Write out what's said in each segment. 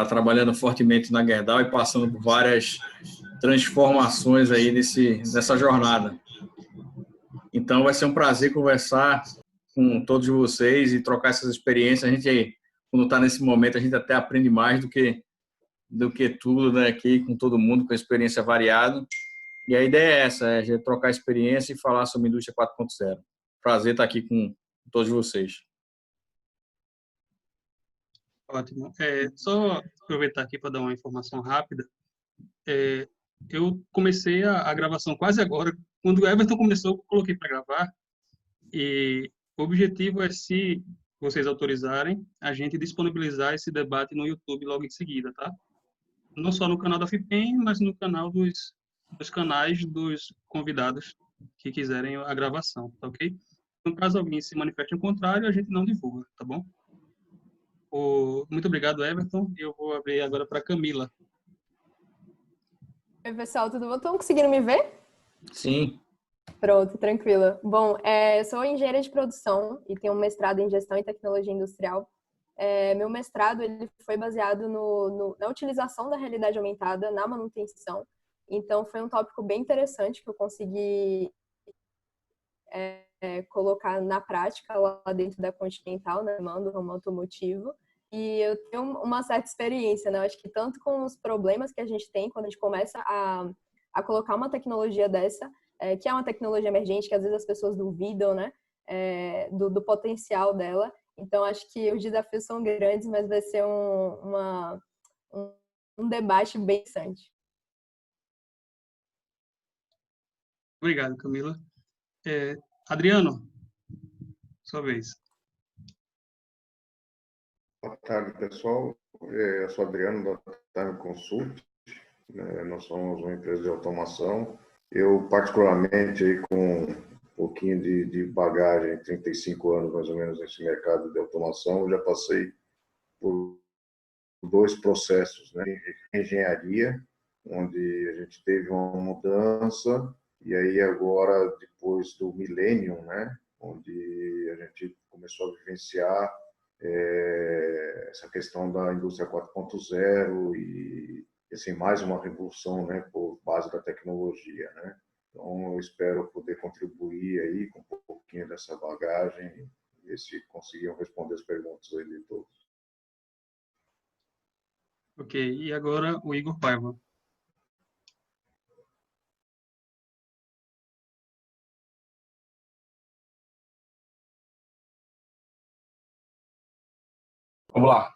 trabalhando fortemente na Gerdau e passando por várias transformações aí nessa jornada. Então, vai ser um prazer conversar com todos vocês e trocar essas experiências. A gente, quando está nesse momento, a gente até aprende mais do que tudo, né, aqui com todo mundo, com experiência variada. E a ideia é essa, é a gente trocar experiência e falar sobre a indústria 4.0. Prazer estar aqui com todos vocês. Ótimo. Só aproveitar aqui para dar uma informação rápida. Eu comecei a gravação quase agora. Quando o Everton começou, eu coloquei para gravar. E o objetivo é, se vocês autorizarem, a gente disponibilizar esse debate no YouTube logo em seguida, tá? Não só no canal da FIPEM, mas no canal dos canais dos convidados que quiserem a gravação, tá ok? Então, caso alguém se manifeste ao contrário, a gente não divulga, tá bom? Muito obrigado, Everton. Eu vou abrir agora para Camila. Oi, pessoal, tudo bom? Estão conseguindo me ver? Sim. Pronto, tranquila. Bom, eu sou engenheira de produção e tenho um mestrado em gestão e tecnologia industrial. Meu mestrado ele foi baseado na utilização da realidade aumentada na manutenção. Então, foi um tópico bem interessante que eu consegui colocar na prática lá dentro da Continental, né, no ramo automotivo. E eu tenho uma certa experiência, né? Eu acho que tanto com os problemas que a gente tem quando a gente começa a colocar uma tecnologia dessa, que é uma tecnologia emergente, que às vezes as pessoas duvidam, né? Do potencial dela. Então, acho que os desafios são grandes, mas vai ser um debate bem interessante. Obrigado, Camila. Adriano, sua vez. Boa tarde, pessoal. Eu sou Adriano, da Time Consult. Nós somos uma empresa de automação. Eu, particularmente, aí, com um pouquinho de bagagem, 35 anos mais ou menos nesse mercado de automação, já passei por dois processos, né? Engenharia, onde a gente teve uma mudança, e aí agora, depois do milênio, né? Onde a gente começou a vivenciar essa questão da indústria 4.0 e assim, mais uma revolução, né, por base da tecnologia, né? Então, eu espero poder contribuir aí com um pouquinho dessa bagagem e ver se conseguiam responder as perguntas aí de todos. Ok, e agora o Igor Paiva. Vamos lá.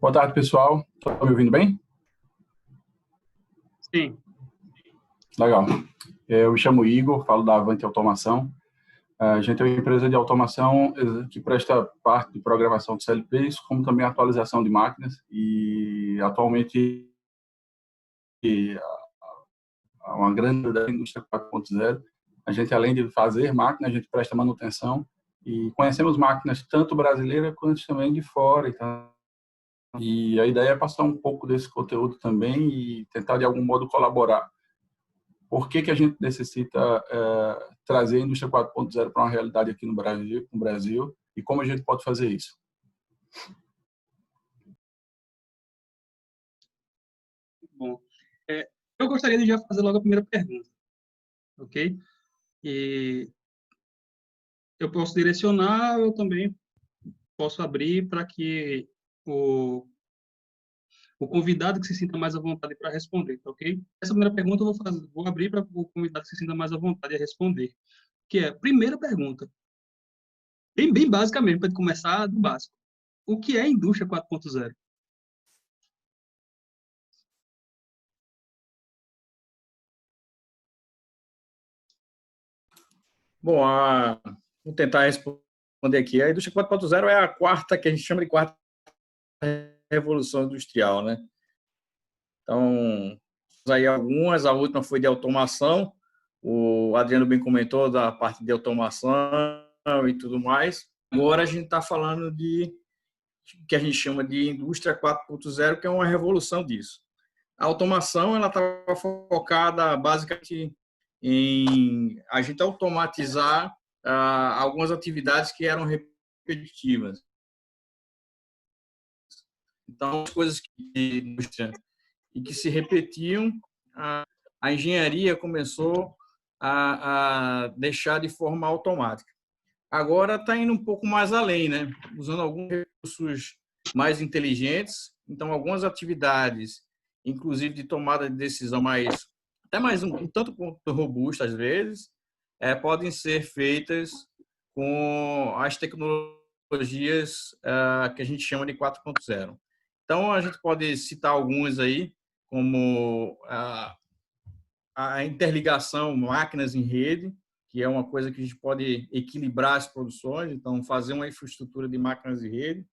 Boa tarde, pessoal. Estão me ouvindo bem? Sim. Legal. Eu me chamo Igor, falo da Avante Automação. A gente é uma empresa de automação que presta parte de programação de CLPs, como também atualização de máquinas. E atualmente uma grande da indústria 4.0. A gente, além de fazer máquinas, a gente presta manutenção e conhecemos máquinas tanto brasileiras quanto também de fora. E a ideia é passar um pouco desse conteúdo também e tentar, de algum modo, colaborar. Por que a gente necessita trazer a indústria 4.0 para uma realidade aqui no Brasil e como a gente pode fazer isso? Bom, eu gostaria de já fazer logo a primeira pergunta, ok? E eu posso direcionar, eu também posso abrir para que o convidado que se sinta mais à vontade para responder, tá ok? Essa primeira pergunta eu vou abrir para o convidado que se sinta mais à vontade a responder, que é, primeira pergunta, bem básica mesmo, para começar do básico. O que é a indústria 4.0? Bom, vou tentar responder aqui. A indústria 4.0 é a quarta, que a gente chama de quarta revolução industrial, né? Então, aí algumas, a última foi de automação, o Adriano bem comentou da parte de automação e tudo mais. Agora a gente está falando de que a gente chama de indústria 4.0, que é uma revolução disso. A automação ela estava focada basicamente em a gente automatizar algumas atividades que eram repetitivas. Então, as coisas que se repetiam, a engenharia começou a deixar de forma automática. Agora está indo um pouco mais além, né? Usando alguns recursos mais inteligentes. Então, algumas atividades, inclusive de tomada de decisão até mais um tanto quanto robusta às vezes, podem ser feitas com as tecnologias que a gente chama de 4.0. Então, a gente pode citar alguns aí, como a interligação máquinas em rede, que é uma coisa que a gente pode equilibrar as produções, então fazer uma infraestrutura de máquinas de rede.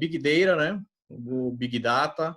Big Data, né? O Big Data,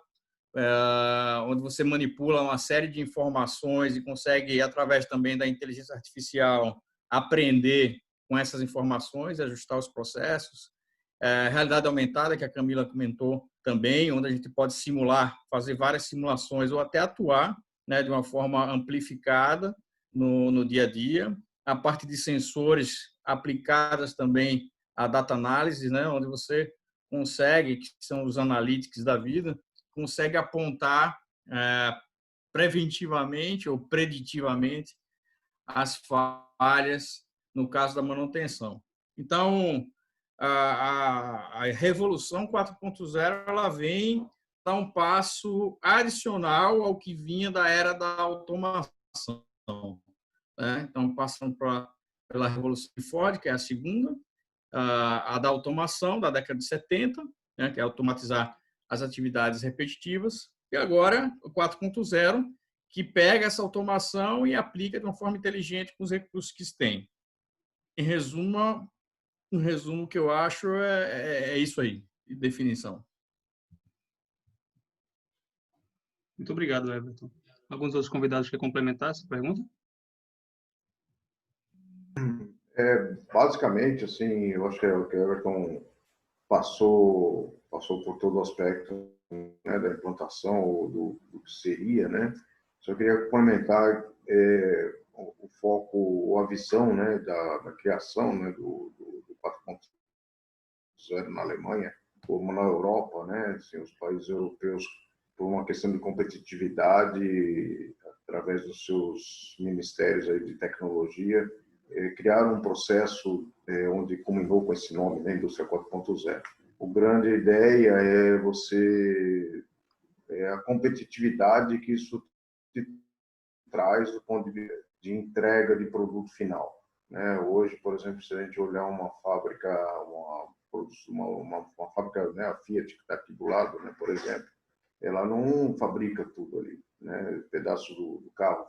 onde você manipula uma série de informações e consegue, através também da inteligência artificial, aprender com essas informações, ajustar os processos. Realidade aumentada, que a Camila comentou também, onde a gente pode simular, fazer várias simulações ou até atuar, né, de uma forma amplificada no dia a dia. A parte de sensores aplicadas também à data análise, né, onde você consegue, que são os analytics da vida, consegue apontar preventivamente ou preditivamente as falhas no caso da manutenção. Então, a revolução 4.0 ela vem dar um passo adicional ao que vinha da era da automação, né? Então, passando pela revolução de Ford, que é a segunda, a da automação, da década de 70, né? Que é automatizar as atividades repetitivas, e agora o 4.0, que pega essa automação e aplica de uma forma inteligente com os recursos que se tem. Em resumo, um resumo que eu acho é isso aí, de definição. Muito obrigado, Everton. Alguns outros convidados querem complementar essa pergunta? Basicamente, assim, eu acho que o Everton passou por todo o aspecto, né, da implantação ou do que seria, né? Só queria complementar o foco ou a visão, né, da criação, né, do 4.0 na Alemanha, como na Europa, né? Assim, os países europeus, por uma questão de competitividade, através dos seus ministérios aí de tecnologia, criaram um processo onde culminou com esse nome, né, Indústria 4.0. A grande ideia é a competitividade que isso traz do ponto de entrega de produto final, né? Hoje, por exemplo, se a gente olhar uma fábrica, uma fábrica, né, a Fiat que está aqui do lado, né, por exemplo, ela não fabrica tudo ali, né? Pedaço do carro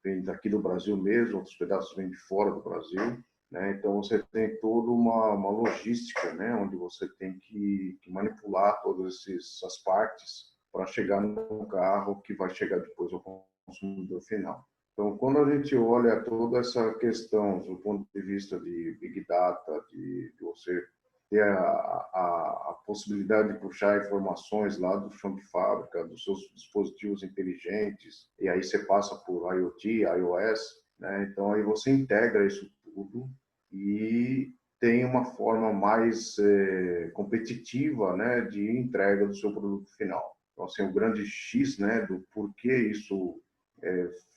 vem daqui do Brasil mesmo, outros pedaços vêm de fora do Brasil, né? Então você tem toda uma logística, né, onde você tem que manipular todas essas partes para chegar no carro que vai chegar depois ao consumidor final. Então, quando a gente olha toda essa questão do ponto de vista de Big Data, de você ter a possibilidade de puxar informações lá do chão de fábrica, dos seus dispositivos inteligentes, e aí você passa por IoT, iOS, né? Então, aí você integra isso tudo e tem uma forma mais competitiva, né, de entrega do seu produto final. Então, assim, o grande X, né, do porquê isso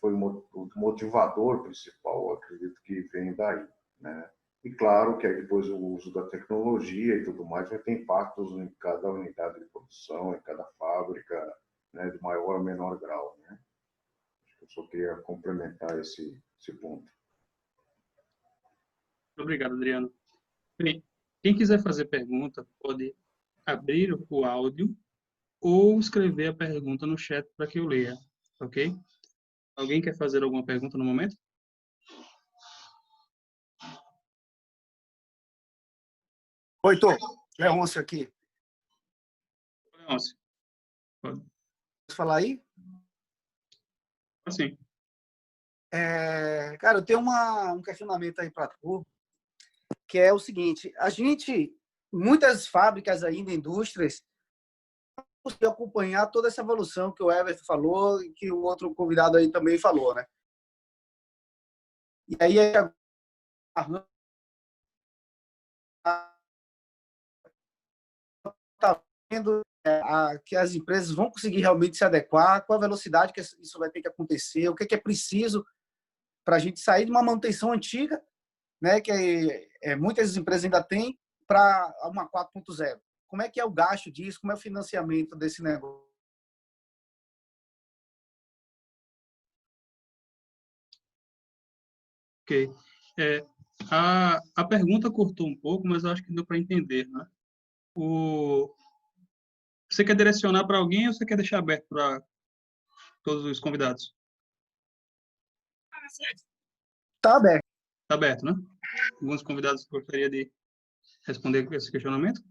foi o motivador principal, acredito que vem daí, né? E claro que aí depois o uso da tecnologia e tudo mais vai ter impactos em cada unidade de produção, em cada fábrica, né, de maior ou menor grau, né? Eu só queria complementar esse ponto. Obrigado, Adriano. Bem, quem quiser fazer pergunta pode abrir o áudio ou escrever a pergunta no chat para que eu leia, ok? Alguém quer fazer alguma pergunta no momento? Oi, Tô. Leôncio aqui. Leôncio, pode falar aí? Sim. Cara, eu tenho um questionamento aí para tu, que é o seguinte: muitas fábricas ainda, indústrias, conseguem acompanhar toda essa evolução que o Everton falou e que o outro convidado aí também falou, né? E aí que as empresas vão conseguir realmente se adequar, qual a velocidade que isso vai ter que acontecer, o que é preciso para a gente sair de uma manutenção antiga, né, que muitas empresas ainda têm, para uma 4.0. Como é que é o gasto disso? Como é o financiamento desse negócio? Ok. A pergunta cortou um pouco, mas eu acho que deu para entender, né? Você quer direcionar para alguém ou você quer deixar aberto para todos os convidados? Está aberto. Está aberto, né? Alguns convidados gostariam de responder esse questionamento?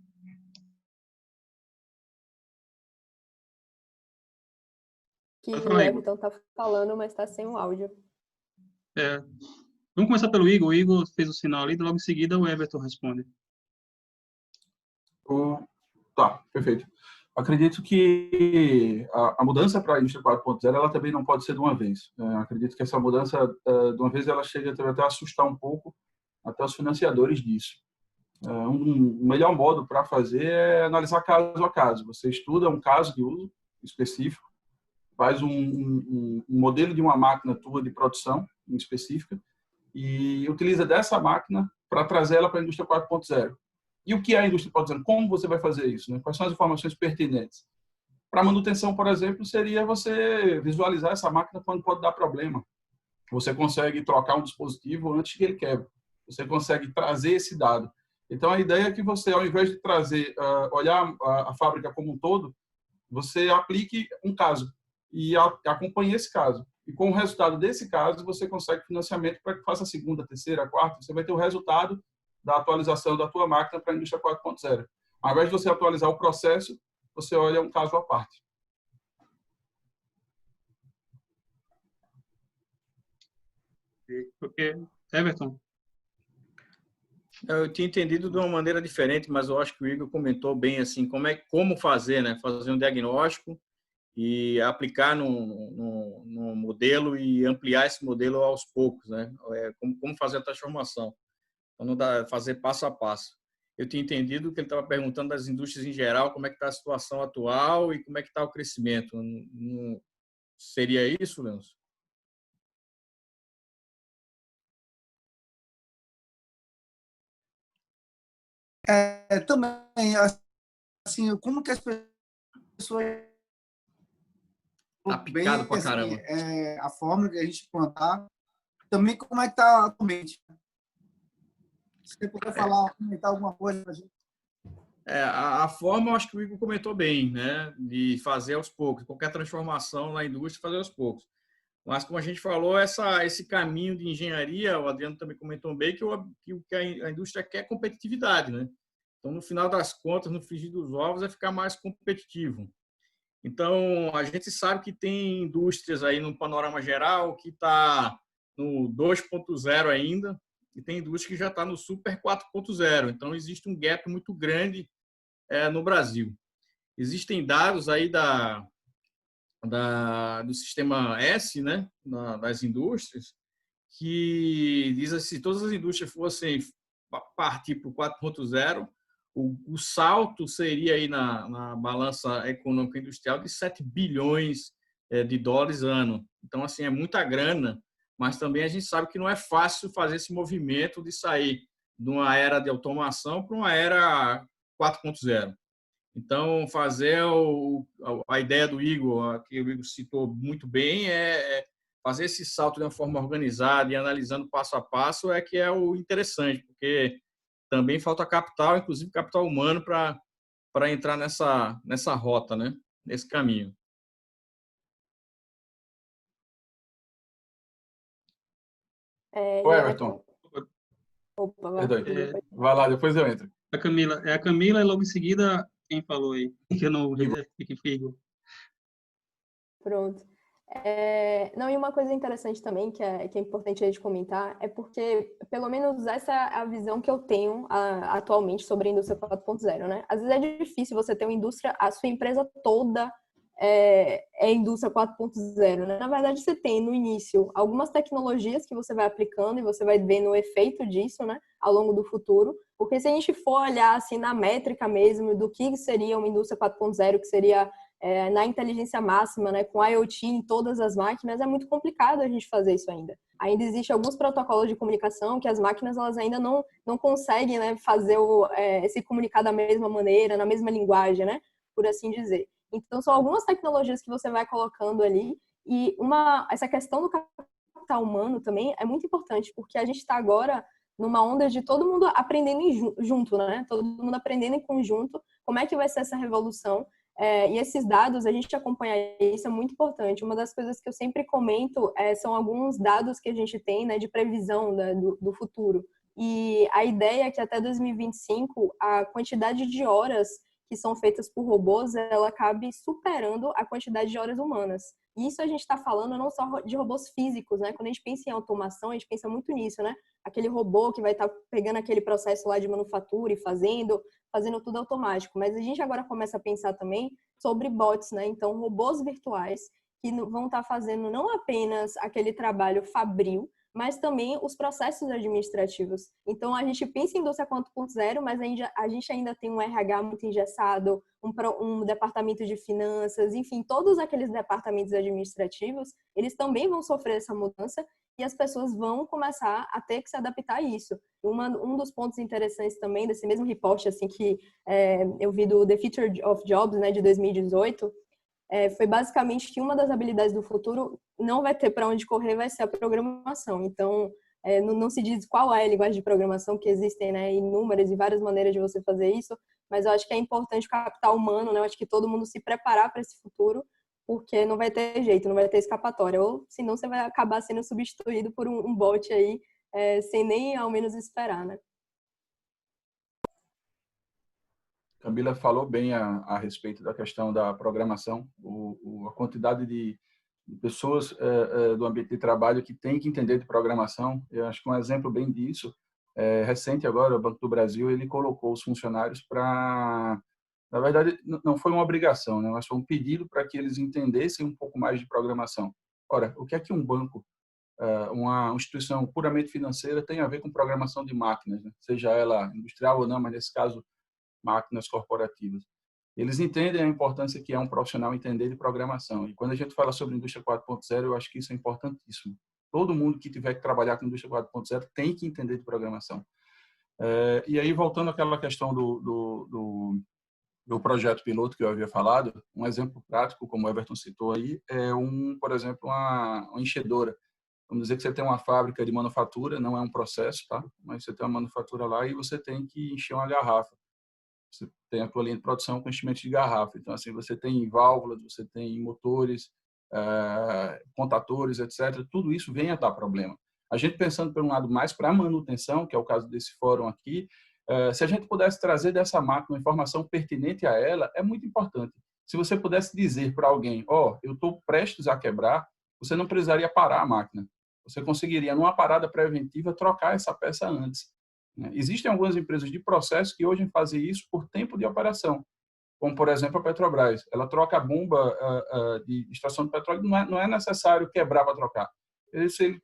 Que o Everton está falando, mas está sem o áudio. Vamos começar pelo Igor. O Igor fez o sinal ali, logo em seguida o Everton responde. Tá, perfeito. Acredito que a mudança para a indústria 4.0 ela também não pode ser de uma vez. Acredito que essa mudança de uma vez ela chega até a assustar um pouco até os financiadores disso. Um melhor modo para fazer é analisar caso a caso. Você estuda um caso de uso específico, faz um modelo de uma máquina tua de produção em específica e utiliza dessa máquina para trazer ela para a indústria 4.0. E o que é a indústria 4.0? Como você vai fazer isso? Né? Quais são as informações pertinentes? Para manutenção, por exemplo, seria você visualizar essa máquina quando pode dar problema. Você consegue trocar um dispositivo antes que ele quebre. Você consegue trazer esse dado. Então, a ideia é que você, ao invés de trazer, olhar a fábrica como um todo, você aplique um caso e acompanhe esse caso. E com o resultado desse caso, você consegue financiamento para que faça a segunda, terceira, quarta. Você vai ter o resultado da atualização da tua máquina para a indústria 4.0. Ao invés de você atualizar o processo, você olha um caso à parte. Porque, Everton? Eu tinha entendido de uma maneira diferente, mas eu acho que o Igor comentou bem assim, como fazer, né? Fazer um diagnóstico e aplicar no modelo e ampliar esse modelo aos poucos, né? Como fazer a transformação, para não fazer passo a passo. Eu tinha entendido que ele estava perguntando das indústrias em geral, como é que está a situação atual e como é que está o crescimento. Não seria isso, Leandro? Também, assim, como que as pessoas... Tá picado pra assim, caramba. A forma que a gente plantar, também como é que está atualmente. Se você puder falar, comentar alguma coisa para a gente. A forma, eu acho que o Igor comentou bem, né? De fazer aos poucos. Qualquer transformação na indústria, fazer aos poucos. Mas, como a gente falou, esse caminho de engenharia, o Adriano também comentou bem, que a indústria quer competitividade, né? Então, no final das contas, no frigir dos ovos, é ficar mais competitivo. Então, a gente sabe que tem indústrias aí no panorama geral que está no 2.0 ainda, e tem indústria que já está no super 4.0. Então, existe um gap muito grande no Brasil. Existem dados aí do sistema S, né, das indústrias, que diz assim, se todas as indústrias fossem partir para o 4.0, o salto seria aí na balança econômica industrial de 7 bilhões de dólares ano. Então, assim, é muita grana, mas também a gente sabe que não é fácil fazer esse movimento de sair de uma era de automação para uma era 4.0. Então, fazer a ideia do Igor, que o Igor citou muito bem, fazer esse salto de uma forma organizada e analisando passo a passo que é o interessante, porque também falta capital, inclusive capital humano, para entrar nessa rota, né? Nesse caminho. Ô, Everton. Opa, vai lá, depois eu entro. A Camila e logo em seguida, quem falou aí? Que eu não Igor. Pronto. Não, e uma coisa interessante também, que é importante a gente comentar, é porque, pelo menos, essa é a visão que eu tenho atualmente sobre a indústria 4.0, né? Às vezes é difícil você ter uma indústria, a sua empresa toda a indústria 4.0, né? Na verdade, você tem no início algumas tecnologias que você vai aplicando e você vai vendo o efeito disso, né, ao longo do futuro. Porque se a gente for olhar assim na métrica mesmo do que seria uma indústria 4.0, que seria na inteligência máxima, né, com IoT em todas as máquinas, é muito complicado a gente fazer isso ainda. Ainda existem alguns protocolos de comunicação que as máquinas elas ainda não conseguem, né, fazer se comunicar da mesma maneira, na mesma linguagem, né, por assim dizer. Então, são algumas tecnologias que você vai colocando ali e essa questão do capital humano também é muito importante, porque a gente está agora numa onda de todo mundo aprendendo junto, né? Todo mundo aprendendo em conjunto como é que vai ser essa revolução. E esses dados, a gente acompanhar isso é muito importante. Uma das coisas que eu sempre comento são alguns dados que a gente tem, né, de previsão, né, do futuro. E a ideia é que até 2025, a quantidade de horas que são feitas por robôs, ela acabe superando a quantidade de horas humanas. E isso a gente está falando não só de robôs físicos, né? Quando a gente pensa em automação, a gente pensa muito nisso, né? Aquele robô que vai estar pegando aquele processo lá de manufatura e fazendo tudo automático. Mas a gente agora começa a pensar também sobre bots, né? Então, robôs virtuais que vão estar fazendo não apenas aquele trabalho fabril, mas também os processos administrativos. Então, a gente pensa em indústria 4.0, mas a gente ainda tem um RH muito engessado, um departamento de finanças, enfim, todos aqueles departamentos administrativos, eles também vão sofrer essa mudança e as pessoas vão começar a ter que se adaptar a isso. Um dos pontos interessantes também desse mesmo report assim, que eu vi do The Future of Jobs, né, de 2018, foi basicamente que uma das habilidades do futuro não vai ter para onde correr, vai ser a programação. Então, não se diz qual é a linguagem de programação, que existem, né, inúmeras e várias maneiras de você fazer isso, mas eu acho que é importante o capital humano, né, eu acho que todo mundo se preparar para esse futuro, porque não vai ter jeito, não vai ter escapatória, ou senão você vai acabar sendo substituído por um bot aí, sem nem ao menos esperar, né? Camila falou bem a respeito da questão da programação, a quantidade de pessoas do ambiente de trabalho que tem que entender de programação. Eu acho que um exemplo bem disso, recente agora, o Banco do Brasil, ele colocou os funcionários para... Na verdade, não foi uma obrigação, né? Mas foi um pedido para que eles entendessem um pouco mais de programação. Ora, o que é que um banco, uma instituição puramente financeira, tem a ver com programação de máquinas, né? Seja ela industrial ou não, mas nesse caso, máquinas corporativas. Eles entendem a importância que é um profissional entender de programação. E quando a gente fala sobre indústria 4.0, eu acho que isso é importantíssimo. Todo mundo que tiver que trabalhar com indústria 4.0 tem que entender de programação. E aí, voltando àquela questão do projeto piloto que eu havia falado, um exemplo prático, como o Everton citou aí, por exemplo, uma enchedora. Vamos dizer que você tem uma fábrica de manufatura, não é um processo, tá? Mas você tem uma manufatura lá e você tem que encher uma garrafa. Você tem a tua linha de produção com enchimento de garrafa. Então, assim, você tem válvulas, você tem motores, contatores, etc. Tudo isso vem a dar problema. A gente pensando, por um lado, mais para a manutenção, que é o caso desse fórum aqui, se a gente pudesse trazer dessa máquina uma informação pertinente a ela, é muito importante. Se você pudesse dizer para alguém, eu estou prestes a quebrar, você não precisaria parar a máquina. Você conseguiria, numa parada preventiva, trocar essa peça antes. Existem algumas empresas de processo que hoje fazem isso por tempo de operação, como, por exemplo, a Petrobras. Ela troca a bomba de extração de petróleo, não é necessário quebrar para trocar.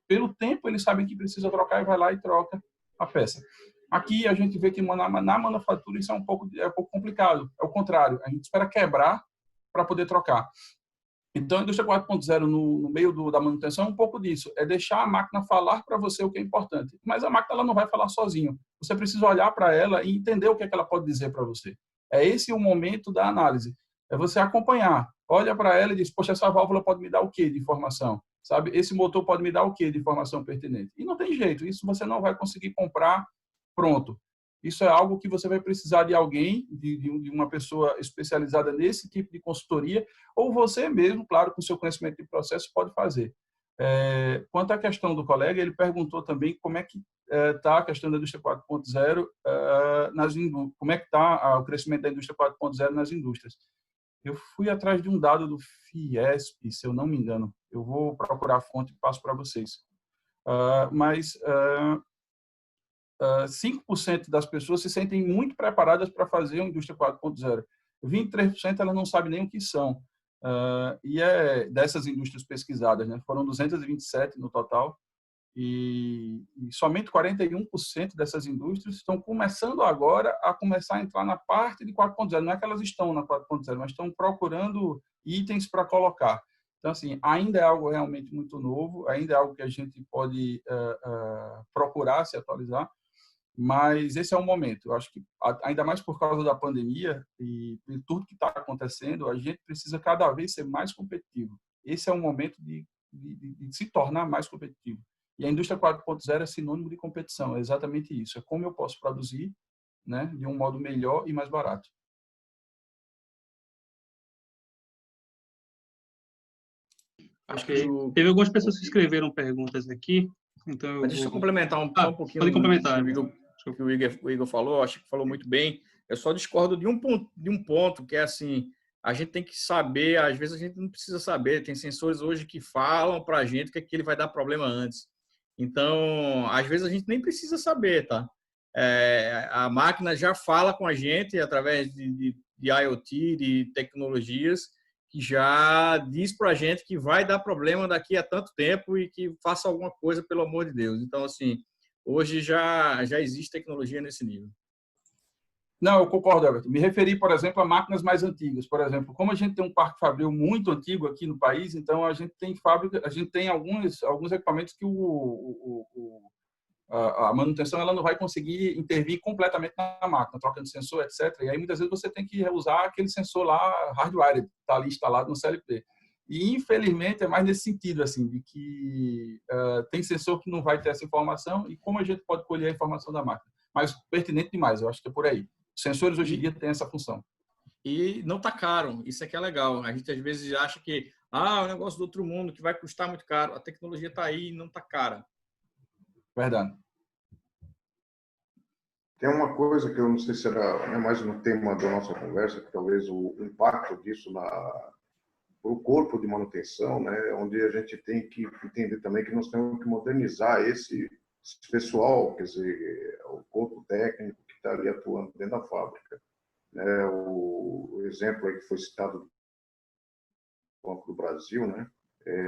Pelo tempo, eles sabem que precisa trocar e vai lá e troca a peça. Aqui, a gente vê que na manufatura isso é um pouco complicado. É o contrário, a gente espera quebrar para poder trocar. Então, a indústria 4.0, no meio da manutenção, é um pouco disso. É deixar a máquina falar para você o que é importante. Mas a máquina ela não vai falar sozinha. Você precisa olhar para ela e entender o que é que ela pode dizer para você. É esse o momento da análise. É você acompanhar. Olha para ela e diz, poxa, essa válvula pode me dar o quê de informação? Sabe? Esse motor pode me dar o quê de informação pertinente? E não tem jeito. Isso você não vai conseguir comprar pronto. Isso é algo que você vai precisar de alguém, de uma pessoa especializada nesse tipo de consultoria, ou você mesmo, claro, com seu conhecimento de processo, pode fazer. Quanto à questão do colega, ele perguntou também como é que está a questão da indústria 4.0 como é que está o crescimento da indústria 4.0 nas indústrias. Eu fui atrás de um dado do Fiesp, se eu não me engano. Eu vou procurar a fonte e passo para vocês. Mas 5% das pessoas se sentem muito preparadas para fazer uma indústria 4.0. 23% elas não sabem nem o que são. E dessas indústrias pesquisadas, né, foram 227 no total, e somente 41% dessas indústrias estão começando agora a entrar na parte de 4.0. Não é que elas estão na 4.0, mas estão procurando itens para colocar. Então, assim, ainda é algo realmente muito novo, ainda é algo que a gente pode procurar se atualizar, mas esse é o momento. Eu acho que, ainda mais por causa da pandemia e tudo que está acontecendo, a gente precisa cada vez ser mais competitivo. Esse é o momento de se tornar mais competitivo. E a indústria 4.0 é sinônimo de competição, é exatamente isso. É como eu posso produzir, né, de um modo melhor e mais barato. Acho que teve algumas pessoas que escreveram perguntas aqui, então Mas deixa eu complementar só um pouquinho. Pode complementar. O que o Igor falou, acho que falou muito bem. Eu só discordo de um ponto, que é assim, a gente tem que saber, às vezes a gente não precisa saber, tem sensores hoje que falam para a gente que ele vai dar problema antes. Então, às vezes a gente nem precisa saber, tá? A máquina já fala com a gente através de IoT, de tecnologias, que já diz para a gente que vai dar problema daqui a tanto tempo e que faça alguma coisa, pelo amor de Deus. Então, assim, hoje já existe tecnologia nesse nível. Não, eu concordo, Everton. Me referi, por exemplo, a máquinas mais antigas. Por exemplo, como a gente tem um parque fabril muito antigo aqui no país, então a gente tem alguns equipamentos que a manutenção ela não vai conseguir intervir completamente na máquina, troca de sensor, etc. E aí muitas vezes você tem que usar aquele sensor lá hardwired, que está ali instalado no CLP. E infelizmente é mais nesse sentido, assim, de que tem sensor que não vai ter essa informação e como a gente pode colher a informação da máquina. Mas pertinente demais, eu acho que é por aí. Os sensores hoje em dia têm essa função. E não está caro, isso é que é legal. A gente às vezes acha que é um negócio do outro mundo, que vai custar muito caro. A tecnologia está aí e não está cara. Verdade. Tem uma coisa que eu não sei se era mais no tema da nossa conversa, que talvez o impacto disso para o corpo de manutenção, né, onde a gente tem que entender também que nós temos que modernizar esse pessoal, quer dizer, o corpo técnico que está ali atuando dentro da fábrica. O exemplo aí que foi citado do Banco do Brasil, né,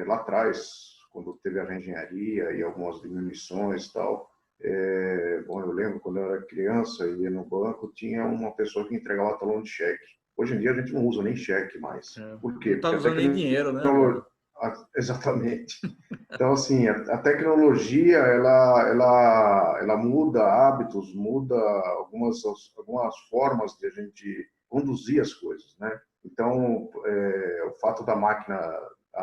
lá atrás, quando teve a reengenharia e algumas diminuições e tal, bom, eu lembro quando eu era criança e ia no banco, tinha uma pessoa que entregava talão de cheque. Hoje em dia a gente não usa nem cheque mais. Por quê? Não está usando nem dinheiro, né? Exatamente. Então, assim, a tecnologia, ela muda hábitos, muda algumas formas de a gente conduzir as coisas, né? Então, o fato da máquina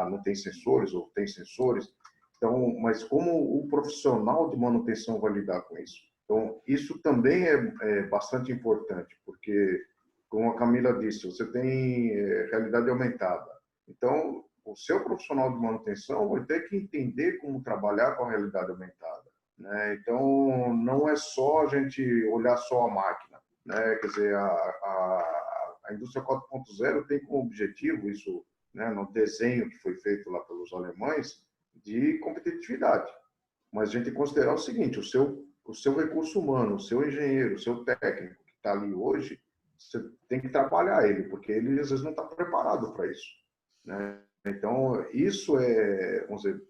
não tem sensores ou tem sensores, então, mas como o profissional de manutenção vai lidar com isso? Então, isso também é bastante importante, porque, como a Camila disse, você tem realidade aumentada. Então, o seu profissional de manutenção vai ter que entender como trabalhar com a realidade aumentada, né? Então, não é só a gente olhar só a máquina, né? Quer dizer, a indústria 4.0 tem como objetivo isso, né, no desenho que foi feito lá pelos alemães, de competitividade. Mas a gente tem que considerar o seguinte, o seu recurso humano, o seu engenheiro, o seu técnico que está ali hoje, você tem que trabalhar ele, porque ele às vezes não está preparado para isso, né? Então, isso vamos dizer,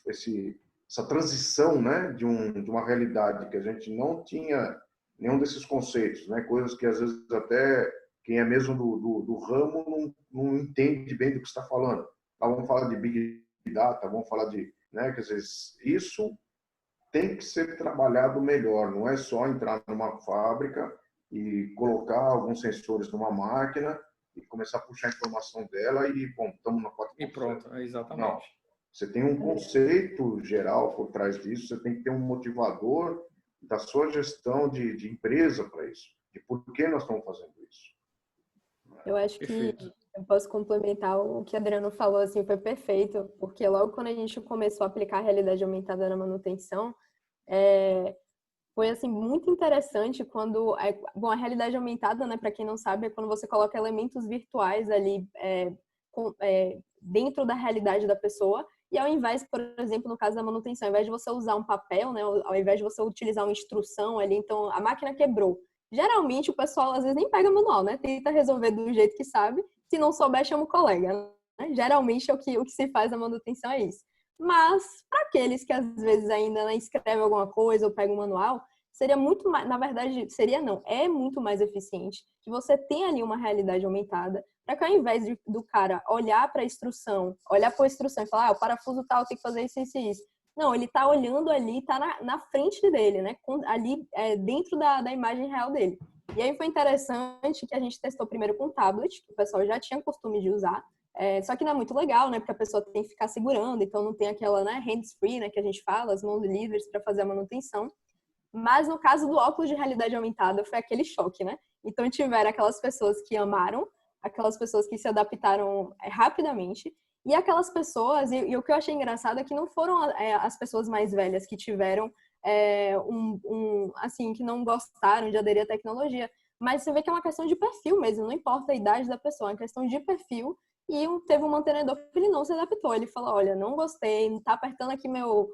essa transição, né, de uma realidade que a gente não tinha nenhum desses conceitos, né, coisas que às vezes até quem é mesmo do ramo não entende bem do que está falando. Vamos falar de Big Data, vamos falar de, né, quer dizer, isso tem que ser trabalhado melhor, não é só entrar numa fábrica e colocar alguns sensores numa máquina e começar a puxar a informação dela e, bom, estamos na 4.0. E pronto, exatamente. Não, você tem um conceito geral por trás disso, você tem que ter um motivador da sua gestão de empresa para isso, de por que nós estamos fazendo isso. Eu acho que eu posso complementar o que a Adriano falou, assim, foi perfeito, porque logo quando a gente começou a aplicar a realidade aumentada na manutenção, foi, assim, muito interessante quando... Bom, a realidade aumentada, né, para quem não sabe, é quando você coloca elementos virtuais ali dentro da realidade da pessoa e ao invés, por exemplo, no caso da manutenção, ao invés de você usar um papel, né, ao invés de você utilizar uma instrução ali, então a máquina quebrou. Geralmente o pessoal às vezes nem pega manual, né? Tenta resolver do jeito que sabe Se não souber, chama o colega, né? Geralmente o que se faz na manutenção é isso. Mas, para aqueles que às vezes ainda não escrevem alguma coisa ou pegam o manual, seria muito mais, na verdade, seria não, é muito mais eficiente que você tenha ali uma realidade aumentada, para que ao invés do cara olhar para a instrução e falar, o parafuso tal tem que fazer isso, isso e isso. Não, ele está olhando ali, está na frente dele, né? Ali dentro da imagem real dele. E aí foi interessante que a gente testou primeiro com tablet, que o pessoal já tinha costume de usar, só que não é muito legal, né? Porque a pessoa tem que ficar segurando, então não tem aquela, né, hands-free, né, que a gente fala, as mãos livres para fazer a manutenção. Mas no caso do óculos de realidade aumentada, foi aquele choque, né? Então tiveram aquelas pessoas que amaram, aquelas pessoas que se adaptaram rapidamente, e aquelas pessoas, e o que eu achei engraçado é que não foram as pessoas mais velhas que tiveram assim, que não gostaram de aderir à tecnologia, mas você vê que é uma questão de perfil mesmo, não importa a idade da pessoa, é uma questão de perfil. E teve um mantenedor que ele não se adaptou, ele falou, olha, não gostei, tá apertando aqui meu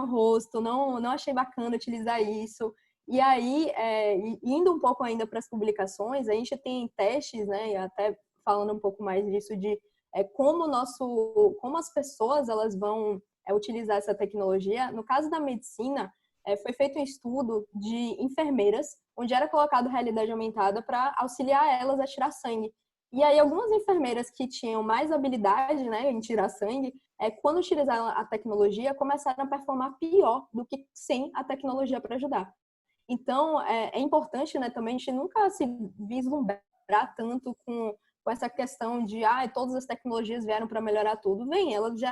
rosto, não achei bacana utilizar isso. E aí, indo um pouco ainda para as publicações, a gente tem testes, né, e até falando um pouco mais disso, de como as pessoas elas vão utilizar essa tecnologia. No caso da medicina, foi feito um estudo de enfermeiras, onde era colocado realidade aumentada para auxiliar elas a tirar sangue. E aí, algumas enfermeiras que tinham mais habilidade, né, em tirar sangue, quando utilizaram a tecnologia, começaram a performar pior do que sem a tecnologia para ajudar. Então, é importante, né, também a gente nunca se vislumbrar tanto com essa questão de todas as tecnologias vieram para melhorar tudo.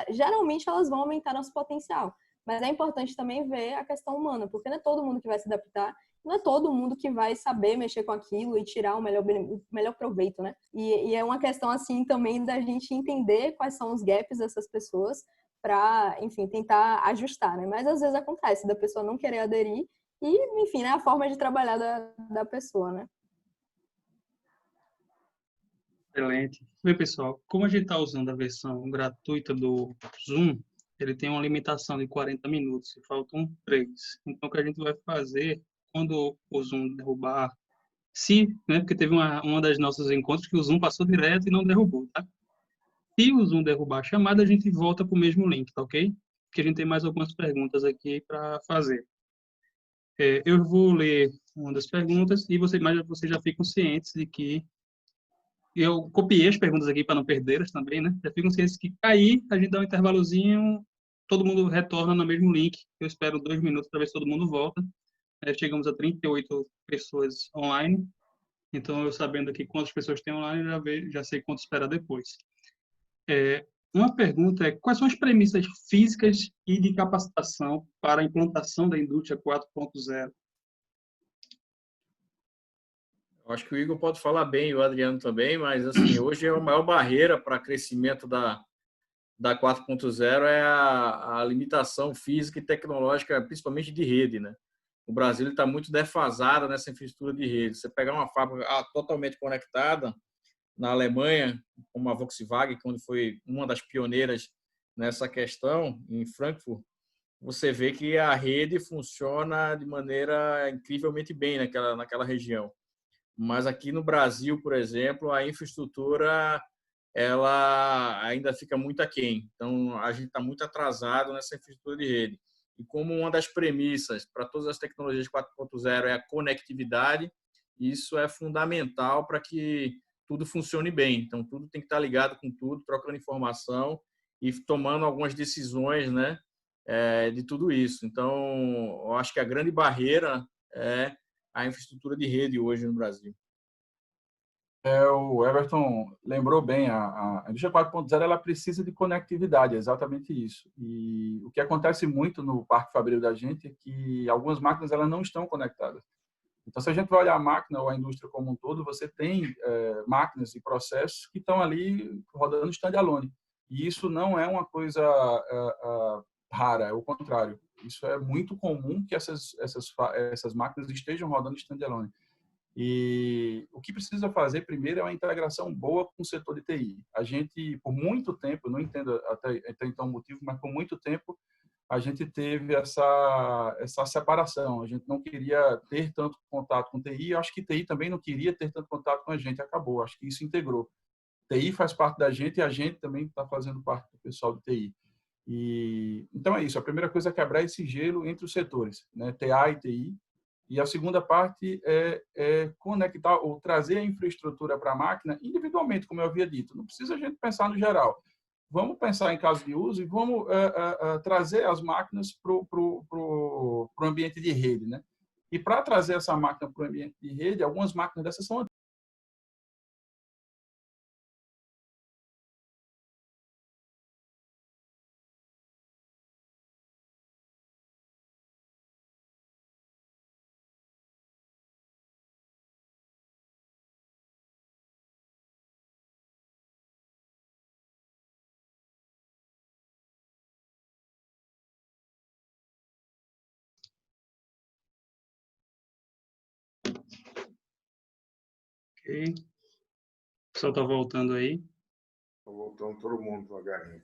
Geralmente elas vão aumentar nosso potencial. Mas é importante também ver a questão humana, porque não é todo mundo que vai se adaptar, não é todo mundo que vai saber mexer com aquilo e tirar o melhor proveito, né? E é uma questão, assim, também da gente entender quais são os gaps dessas pessoas para, enfim, tentar ajustar, né? Mas às vezes acontece da pessoa não querer aderir e, enfim, né, a forma de trabalhar da pessoa, né? Excelente. Bem, pessoal, como a gente está usando a versão gratuita do Zoom, ele tem uma limitação de 40 minutos, e faltam 3. Então, o que a gente vai fazer, quando o Zoom derrubar, né, porque teve uma das nossos encontros que o Zoom passou direto e não derrubou, tá? Se o Zoom derrubar a chamada, a gente volta para o mesmo link, tá ok? Porque a gente tem mais algumas perguntas aqui para fazer. Eu vou ler uma das perguntas e vocês já ficam cientes de que eu copiei as perguntas aqui para não perdê-las também, né? Já ficam cientes que cair, a gente dá um intervalozinho, todo mundo retorna no mesmo link. Eu espero 2 minutos para ver se todo mundo volta. Chegamos a 38 pessoas online. Então, eu sabendo aqui quantas pessoas tem online, já sei quanto esperar depois. Uma pergunta é, quais são as premissas físicas e de capacitação para a implantação da indústria 4.0? Eu acho que o Igor pode falar bem, e o Adriano também, mas assim, hoje a maior barreira para crescimento da 4.0 é a limitação física e tecnológica, principalmente de rede, né? O Brasil está muito defasado nessa infraestrutura de rede. Você pegar uma fábrica totalmente conectada na Alemanha, como a Volkswagen, que foi uma das pioneiras nessa questão, em Frankfurt, você vê que a rede funciona de maneira incrivelmente bem naquela região. Mas aqui no Brasil, por exemplo, a infraestrutura ela ainda fica muito aquém. Então, a gente está muito atrasado nessa infraestrutura de rede. E como uma das premissas para todas as tecnologias 4.0 é a conectividade, isso é fundamental para que tudo funcione bem. Então, tudo tem que estar ligado com tudo, trocando informação e tomando algumas decisões, né, de tudo isso. Então, eu acho que a grande barreira é a infraestrutura de rede hoje no Brasil. O Everton lembrou bem, a indústria 4.0 ela precisa de conectividade, é exatamente isso. E o que acontece muito no parque fabril da gente é que algumas máquinas elas não estão conectadas. Então, se a gente vai olhar a máquina ou a indústria como um todo, você tem máquinas e processos que estão ali rodando standalone. E isso não é uma coisa rara, é o contrário. Isso é muito comum que essas máquinas estejam rodando standalone. E o que precisa fazer primeiro é uma integração boa com o setor de TI. A gente, por muito tempo, não entendo até então o motivo, mas por muito tempo a gente teve essa separação. A gente não queria ter tanto contato com TI. Eu acho que TI também não queria ter tanto contato com a gente. Acabou. Acho que isso integrou. TI faz parte da gente e a gente também está fazendo parte do pessoal do TI. Então é isso, a primeira coisa é quebrar esse gelo entre os setores, né? TA e TI, e a segunda parte é conectar ou trazer a infraestrutura para a máquina individualmente, como eu havia dito. Não precisa a gente pensar no geral. Vamos pensar em caso de uso e vamos trazer as máquinas para o ambiente de rede, né? E para trazer essa máquina para o ambiente de rede, algumas máquinas dessas são Ok. O pessoal está voltando aí. Estou voltando todo mundo devagarinho.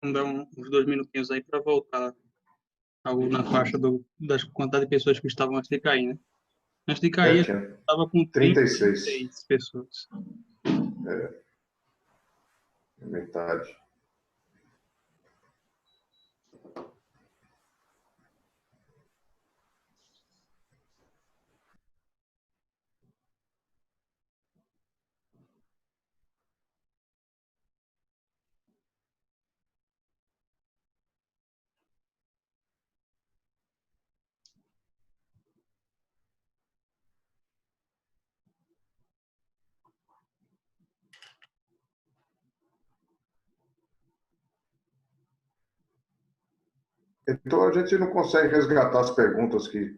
Vamos dar uns 2 minutinhos aí para voltar algo na faixa das quantidade de pessoas que estavam antes de cair, né? Antes de cair, a gente Tinha estava com 36. 36 pessoas. Metade. Então, a gente não consegue resgatar as perguntas que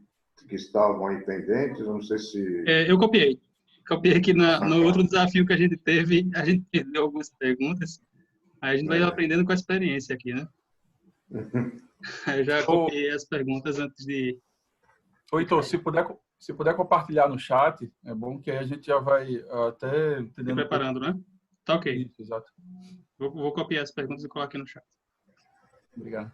estavam aí pendentes. Eu não sei se... Eu copiei. Copiei aqui no outro desafio que a gente teve, a gente perdeu algumas perguntas. Aí a gente vai aprendendo com a experiência aqui, né? Eu já copiei as perguntas antes de... Heitor, se puder compartilhar no chat, é bom que aí a gente já vai até entendendo. Se preparando, né? Tá ok. Isso, exato. Vou copiar as perguntas e colocar aqui no chat. Obrigado.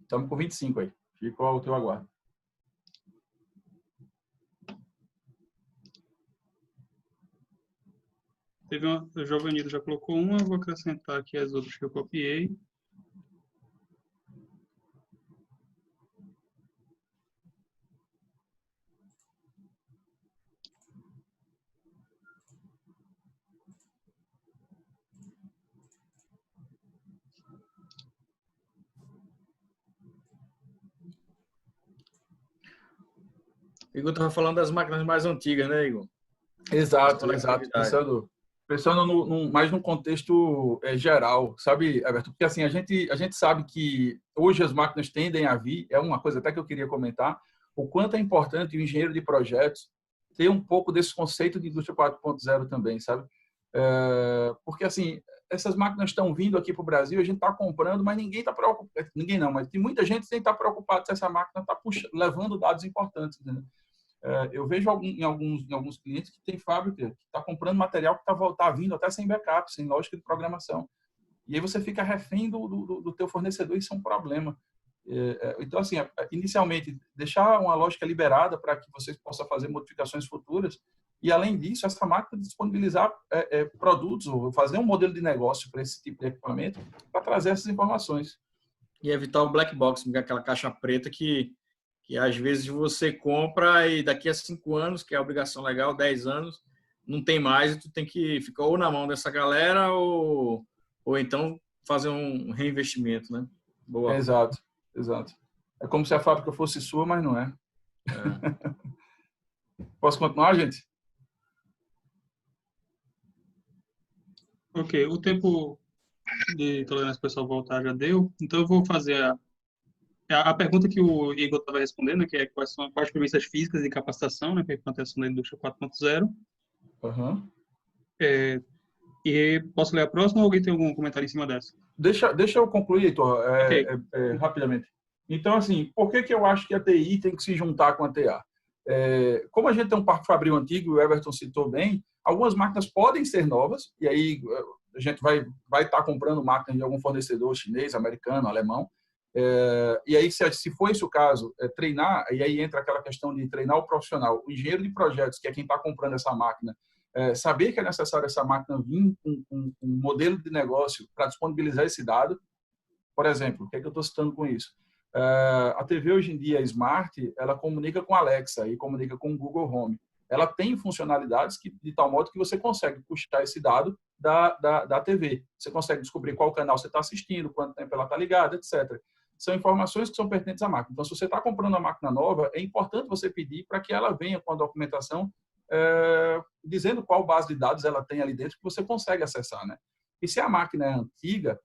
Estamos com 25 aí. Fico ao teu aguardo. O Giovanni já colocou uma, vou acrescentar aqui as outras que eu copiei. Igor estava falando das máquinas mais antigas, né, Igor? Exato. Pensando mais num contexto geral, sabe, Alberto? Porque assim, a gente sabe que hoje as máquinas tendem a vir, é uma coisa até que eu queria comentar, o quanto é importante o engenheiro de projetos ter um pouco desse conceito de indústria 4.0 também, sabe? Porque assim, essas máquinas estão vindo aqui para o Brasil, a gente está comprando, mas ninguém está preocupado, ninguém não, mas tem muita gente que está preocupado se essa máquina está levando dados importantes, né? Eu vejo em alguns clientes que tem fábrica que está comprando material que está vindo até sem backup, sem lógica de programação. E aí você fica refém do teu fornecedor, isso é um problema. Então, assim, inicialmente, deixar uma lógica liberada para que vocês possam fazer modificações futuras e, além disso, essa máquina disponibilizar produtos ou fazer um modelo de negócio para esse tipo de equipamento para trazer essas informações. E evitar o black box, aquela caixa preta que às vezes você compra e daqui a 5 anos, que é a obrigação legal, 10 anos, não tem mais e tu tem que ficar ou na mão dessa galera ou então fazer um reinvestimento, né? Boa. Exato. É como se a fábrica fosse sua, mas não é. Posso continuar, gente? Ok, o tempo de tolerância para o pessoal voltar já deu, então eu vou fazer a pergunta que o Igor estava respondendo, que é quais são as premissas físicas de capacitação, né, para a implantação da indústria 4.0. Uhum. E posso ler a próxima ou alguém tem algum comentário em cima dessa? Deixa eu concluir, Heitor, Ok. rapidamente. Então, assim, por que eu acho que a TI tem que se juntar com a TA? Como a gente tem um parque fabril antigo, o Everton citou bem, algumas máquinas podem ser novas, e aí a gente vai estar comprando máquinas de algum fornecedor chinês, americano, alemão, e aí, se for esse o caso, treinar, e aí entra aquela questão de treinar o profissional, o engenheiro de projetos, que é quem está comprando essa máquina, saber que é necessário essa máquina vir com um modelo de negócio para disponibilizar esse dado. Por exemplo, o que é que eu estou citando com isso? A TV hoje em dia, Smart, ela comunica com a Alexa e comunica com o Google Home. Ela tem funcionalidades de tal modo que você consegue puxar esse dado da TV. Você consegue descobrir qual canal você está assistindo, quanto tempo ela está ligada, etc. São informações que são pertinentes à máquina. Então, se você está comprando uma máquina nova, é importante você pedir para que ela venha com a documentação dizendo qual base de dados ela tem ali dentro que você consegue acessar, né? E se a máquina é antiga,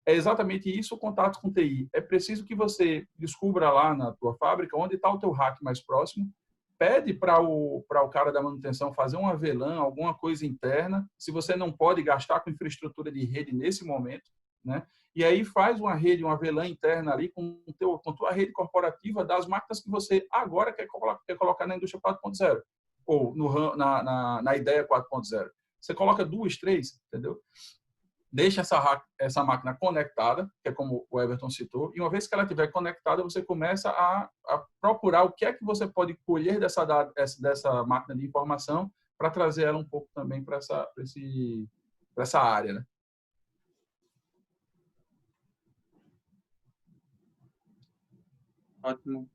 é exatamente isso o contato com TI. É preciso que você descubra lá na tua fábrica onde está o teu rack mais próximo, pede para o cara da manutenção fazer uma VLAN, alguma coisa interna, se você não pode gastar com infraestrutura de rede nesse momento, né? E aí faz uma rede, uma VLAN interna ali com tua rede corporativa das máquinas que você agora quer colocar na indústria 4.0 ou na ideia 4.0. Você coloca 2, 3, entendeu? Deixa essa máquina conectada, que é como o Everton citou, e uma vez que ela estiver conectada, você começa a procurar o que é que você pode colher dessa máquina de informação para trazer ela um pouco também para essa área, né? Ótimo.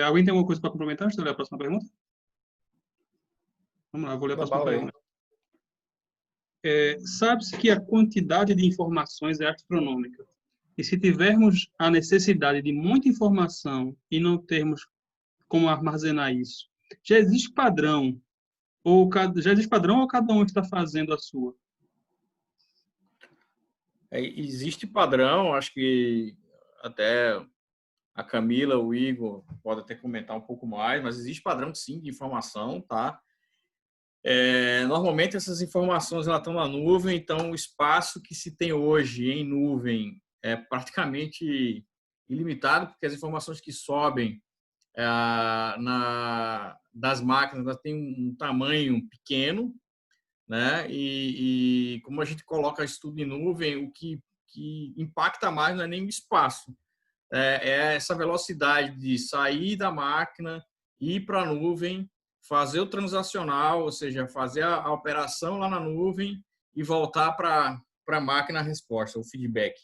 Alguém tem alguma coisa para complementar antes de eu ler a próxima pergunta? Vamos lá, eu vou ler a próxima pergunta. Sabe-se que a quantidade de informações é astronômica. E se tivermos a necessidade de muita informação e não termos como armazenar isso, já existe padrão ou cada um está fazendo a sua? Existe padrão, acho que até a Camila, o Igor, podem até comentar um pouco mais, mas existe padrão, sim, de informação, tá? Normalmente, essas informações elas estão na nuvem, então o espaço que se tem hoje em nuvem é praticamente ilimitado, porque as informações que sobem das máquinas elas têm um tamanho pequeno, né? E como a gente coloca isso tudo em nuvem, o que impacta mais não é nem o espaço, é essa velocidade de sair da máquina, ir para a nuvem, fazer o transacional, ou seja, fazer a operação lá na nuvem e voltar para a máquina a resposta, o feedback.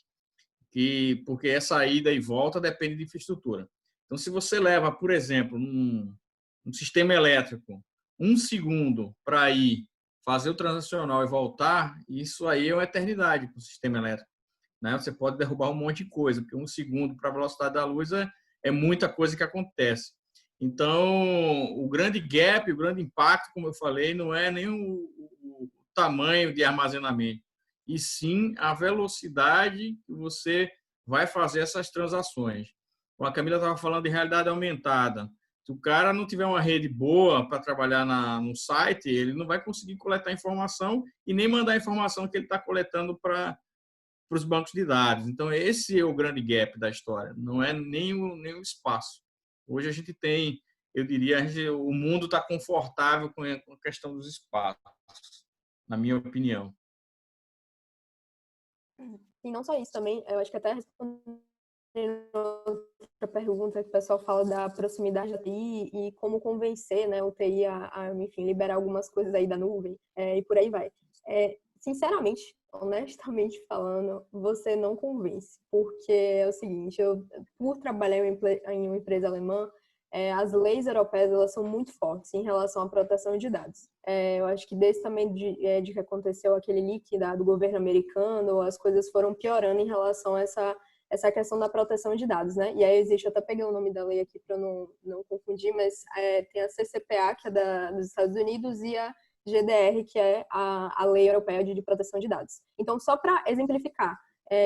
Porque essa ida e volta depende de infraestrutura. Então, se você leva, por exemplo, um sistema elétrico, 1 segundo para ir fazer o transacional e voltar, isso aí é uma eternidade para o sistema elétrico, né? Você pode derrubar um monte de coisa, porque 1 segundo para a velocidade da luz é muita coisa que acontece. Então, o grande gap, o grande impacto, como eu falei, não é nem o tamanho de armazenamento, e sim a velocidade que você vai fazer essas transações. Como a Camila estava falando de realidade aumentada, se o cara não tiver uma rede boa para trabalhar no site, ele não vai conseguir coletar informação e nem mandar a informação que ele está coletando para os bancos de dados. Então, esse é o grande gap da história, não é nem o espaço. Hoje a gente tem, eu diria, o mundo está confortável com a questão dos espaços, na minha opinião. E não só isso também, eu acho que até respondendo outra pergunta que o pessoal fala da proximidade da TI e como convencer, né, o TI enfim, liberar algumas coisas aí da nuvem, e por aí vai. Sinceramente, honestamente falando, você não convence, porque é o seguinte, por trabalhar em uma empresa alemã, as leis europeias elas são muito fortes em relação à proteção de dados. Eu acho que desde também de que aconteceu aquele leak do governo americano, as coisas foram piorando em relação a essa questão da proteção de dados, né? E aí existe, eu até peguei o nome da lei aqui para não confundir, mas tem a CCPA, que é dos Estados Unidos, e a GDR, que é a Lei Europeia de Proteção de Dados. Então, só para exemplificar,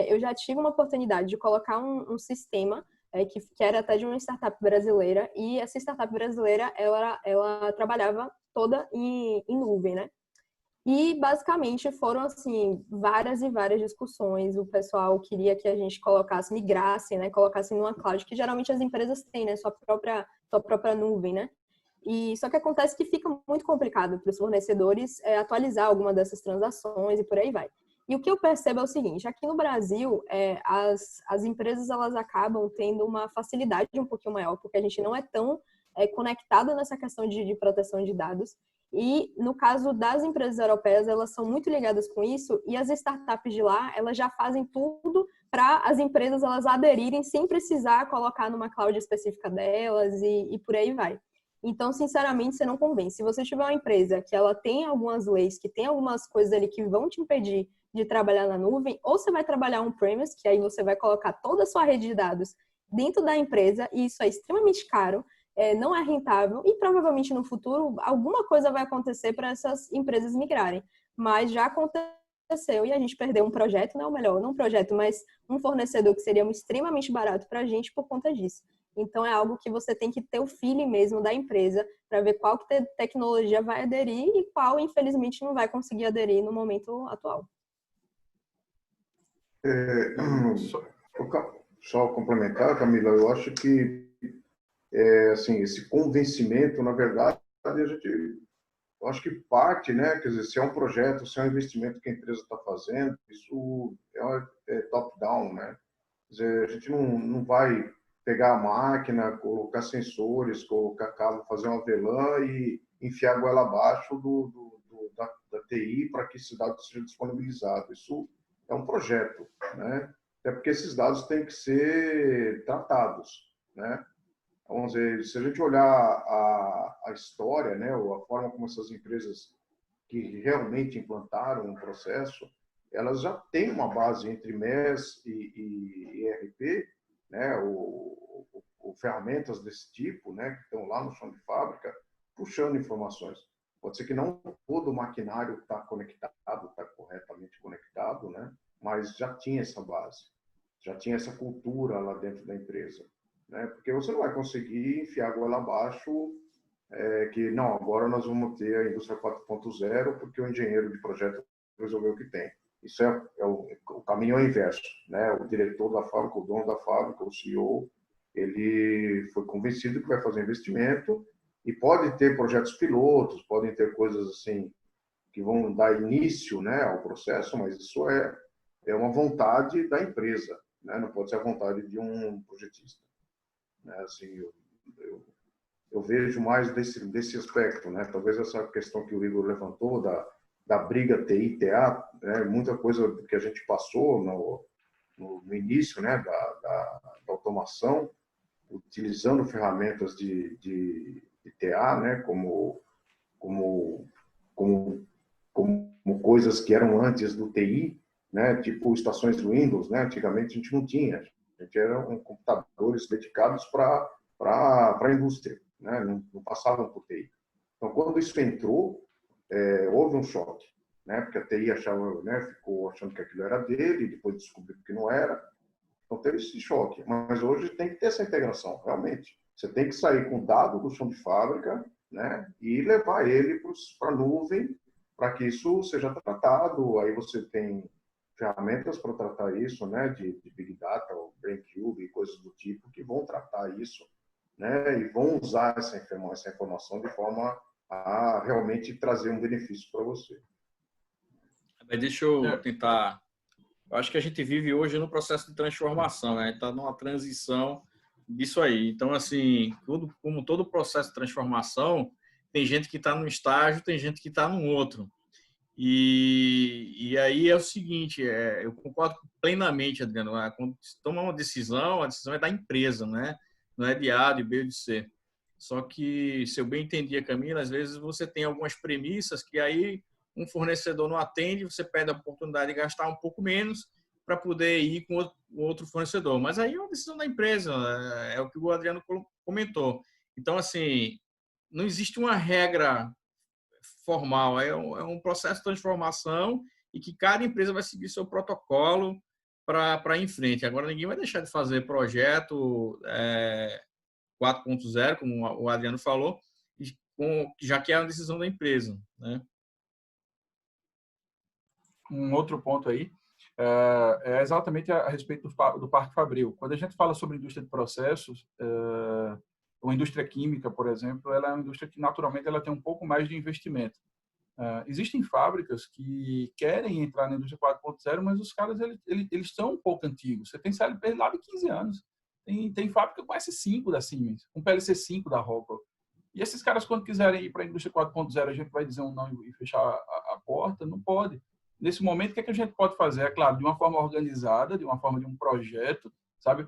eu já tive uma oportunidade de colocar um sistema que era até de uma startup brasileira, e essa startup brasileira, ela trabalhava toda em nuvem, né? E, basicamente, foram, assim, várias e várias discussões. O pessoal queria que a gente colocasse, migrasse, né? Colocasse numa cloud, que geralmente as empresas têm, né? Sua própria nuvem, né? E só que acontece que fica muito complicado para os fornecedores atualizar alguma dessas transações e por aí vai. E o que eu percebo é o seguinte, aqui no Brasil, as empresas elas acabam tendo uma facilidade um pouquinho maior, porque a gente não é tão conectado nessa questão de proteção de dados. E no caso das empresas europeias, elas são muito ligadas com isso e as startups de lá, elas já fazem tudo para as empresas elas aderirem sem precisar colocar numa cloud específica delas e por aí vai. Então, sinceramente, você não convence. Se você tiver uma empresa que ela tem algumas leis, que tem algumas coisas ali que vão te impedir de trabalhar na nuvem, ou você vai trabalhar on-premise, que aí você vai colocar toda a sua rede de dados dentro da empresa, e isso é extremamente caro, não é rentável, e provavelmente no futuro alguma coisa vai acontecer para essas empresas migrarem. Mas já aconteceu e a gente perdeu um projeto, não, melhor, não um projeto, mas um fornecedor que seria extremamente barato para a gente por conta disso. Então, é algo que você tem que ter o feeling mesmo da empresa para ver qual tecnologia vai aderir e qual, infelizmente, não vai conseguir aderir no momento atual. Só complementar, Camila, eu acho que assim, esse convencimento, na verdade, eu acho que parte, né? Quer dizer, se é um projeto, se é um investimento que a empresa está fazendo, isso é top-down, né? Quer dizer, a gente não vai pegar a máquina, colocar sensores, colocar cabo, fazer uma VLAN e enfiar a goela abaixo da TI para que esse dado seja disponibilizado. Isso é um projeto, né? Até porque esses dados têm que ser tratados, né? Vamos dizer, se a gente olhar a história, né, ou a forma como essas empresas que realmente implantaram um processo, elas já têm uma base entre MES e ERP, né, ou ferramentas desse tipo, né, que estão lá no chão de fábrica, puxando informações. Pode ser que não todo o maquinário está conectado, está corretamente conectado, né, mas já tinha essa base, já tinha essa cultura lá dentro da empresa. Né? Porque você não vai conseguir enfiar a goela abaixo que, não, agora nós vamos ter a indústria 4.0 porque o engenheiro de projeto resolveu o que tem. Isso o caminho é o inverso. Né? O diretor da fábrica, o dono da fábrica, o CEO, ele foi convencido que vai fazer investimento e pode ter projetos pilotos, podem ter coisas assim que vão dar início, né, ao processo, mas isso é uma vontade da empresa, né? Não pode ser a vontade de um projetista. Né? Assim, eu vejo mais desse aspecto, né? Talvez essa questão que o Igor levantou da briga TI-TA, né? Muita coisa que a gente passou no início, né? Da automação, utilizando ferramentas de TA, né? Como coisas que eram antes do TI, né? Tipo estações do Windows, né? Antigamente a gente não tinha. A gente eram computadores dedicados para a indústria, né? Não passavam por TI. Então, quando isso entrou, houve um choque, né? Porque a TI achava, né? Ficou achando que aquilo era dele, depois descobriu que não era. Então, teve esse choque. Mas hoje tem que ter essa integração, realmente. Você tem que sair com o dado do chão de fábrica, né? E levar ele para a nuvem, para que isso seja tratado. Aí você tem ferramentas para tratar isso, né, de Big Data, ou BrainCube e coisas do tipo, que vão tratar isso, né, e vão usar essa informação de forma a realmente trazer um benefício para você. Deixa eu tentar... Eu acho que a gente vive hoje no processo de transformação, né? Está numa transição disso aí. Então, assim, como todo processo de transformação, tem gente que está num estágio, tem gente que está num outro. E aí é o seguinte, eu concordo plenamente, Adriano, quando se toma uma decisão, a decisão é da empresa, né? Não é de A, de B ou de C. Só que, se eu bem entendi a Camila, às vezes você tem algumas premissas que aí um fornecedor não atende, você perde a oportunidade de gastar um pouco menos para poder ir com outro fornecedor. Mas aí é uma decisão da empresa, é o que o Adriano comentou. Então, assim, não existe uma regra formal, é um processo de transformação e que cada empresa vai seguir seu protocolo para ir em frente. Agora, ninguém vai deixar de fazer projeto 4.0, como o Adriano falou, já que é uma decisão da empresa, né? um outro ponto aí, é exatamente a respeito do Parque Fabril. Quando a gente fala sobre indústria de processos, ou indústria química, por exemplo, ela é uma indústria que naturalmente ela tem um pouco mais de investimento. Existem fábricas que querem entrar na indústria 4.0, mas os caras eles são um pouco antigos. Você tem CLP lá de 15 anos. Tem fábrica com S5 da Siemens, com PLC 5 da Rockwell. E esses caras, quando quiserem ir para a indústria 4.0, a gente vai dizer um não e fechar a porta? Não pode. Nesse momento, o que é que a gente pode fazer? É claro, de uma forma organizada, de uma forma de um projeto, sabe?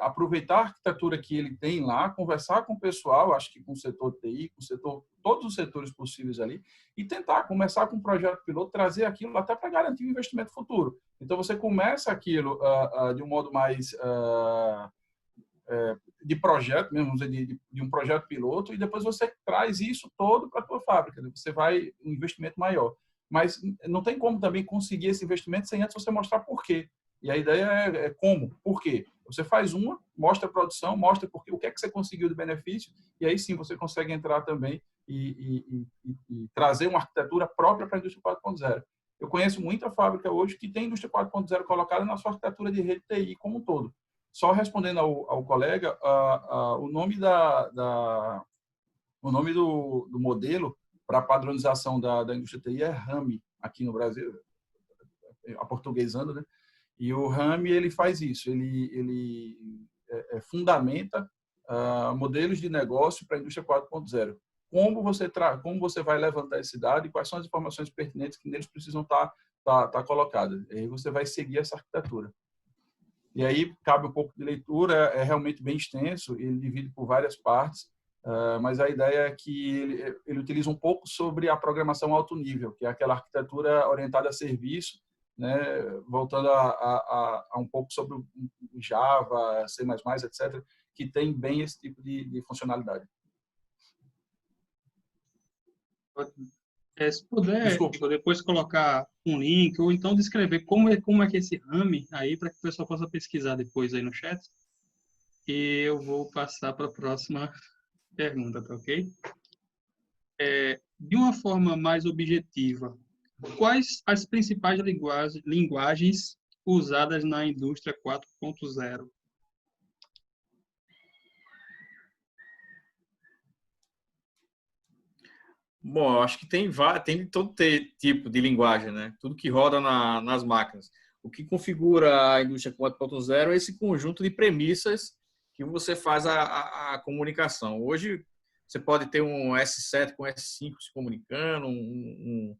Aproveitar a arquitetura que ele tem lá, conversar com o pessoal, acho que com o setor TI, com o setor, todos os setores possíveis ali, e tentar começar com um projeto piloto, trazer aquilo até para garantir o investimento futuro. Então, você começa aquilo de um modo mais de projeto, mesmo de um projeto piloto, e depois você traz isso todo para a tua fábrica. Você vai um investimento maior. Mas não tem como também conseguir esse investimento sem antes você mostrar por quê. E a ideia é como, por quê. Você faz mostra a produção, mostra o que é que você conseguiu de benefício, e aí sim você consegue entrar também e trazer uma arquitetura própria para a indústria 4.0. Eu conheço muita fábrica hoje que tem indústria 4.0 colocada na sua arquitetura de rede TI como um todo. Só respondendo ao colega, o nome do modelo para a padronização da indústria TI é RAMI, aqui no Brasil, aportuguesando, né? E o RAMI, ele faz isso, ele fundamenta modelos de negócio para a indústria 4.0. Como você vai levantar esse dado e quais são as informações pertinentes que neles precisam estar colocadas. E aí você vai seguir essa arquitetura. E aí cabe um pouco de leitura, é realmente bem extenso, ele divide por várias partes, mas a ideia é que ele utiliza um pouco sobre a programação alto nível, que é aquela arquitetura orientada a serviço, né, voltando a um pouco sobre o Java, C++, etc., que tem bem esse tipo de funcionalidade. Se puder, depois colocar um link, ou então descrever como é que esse RAMI aí, para que o pessoal possa pesquisar depois aí no chat. E eu vou passar para a próxima pergunta, tá ok? De uma forma mais objetiva, quais as principais linguagens usadas na indústria 4.0? Bom, eu acho que tem todo tipo de linguagem, né? Tudo que roda nas máquinas. O que configura a indústria 4.0 é esse conjunto de premissas que você faz a comunicação. Hoje, você pode ter um S7 com S5 se comunicando, um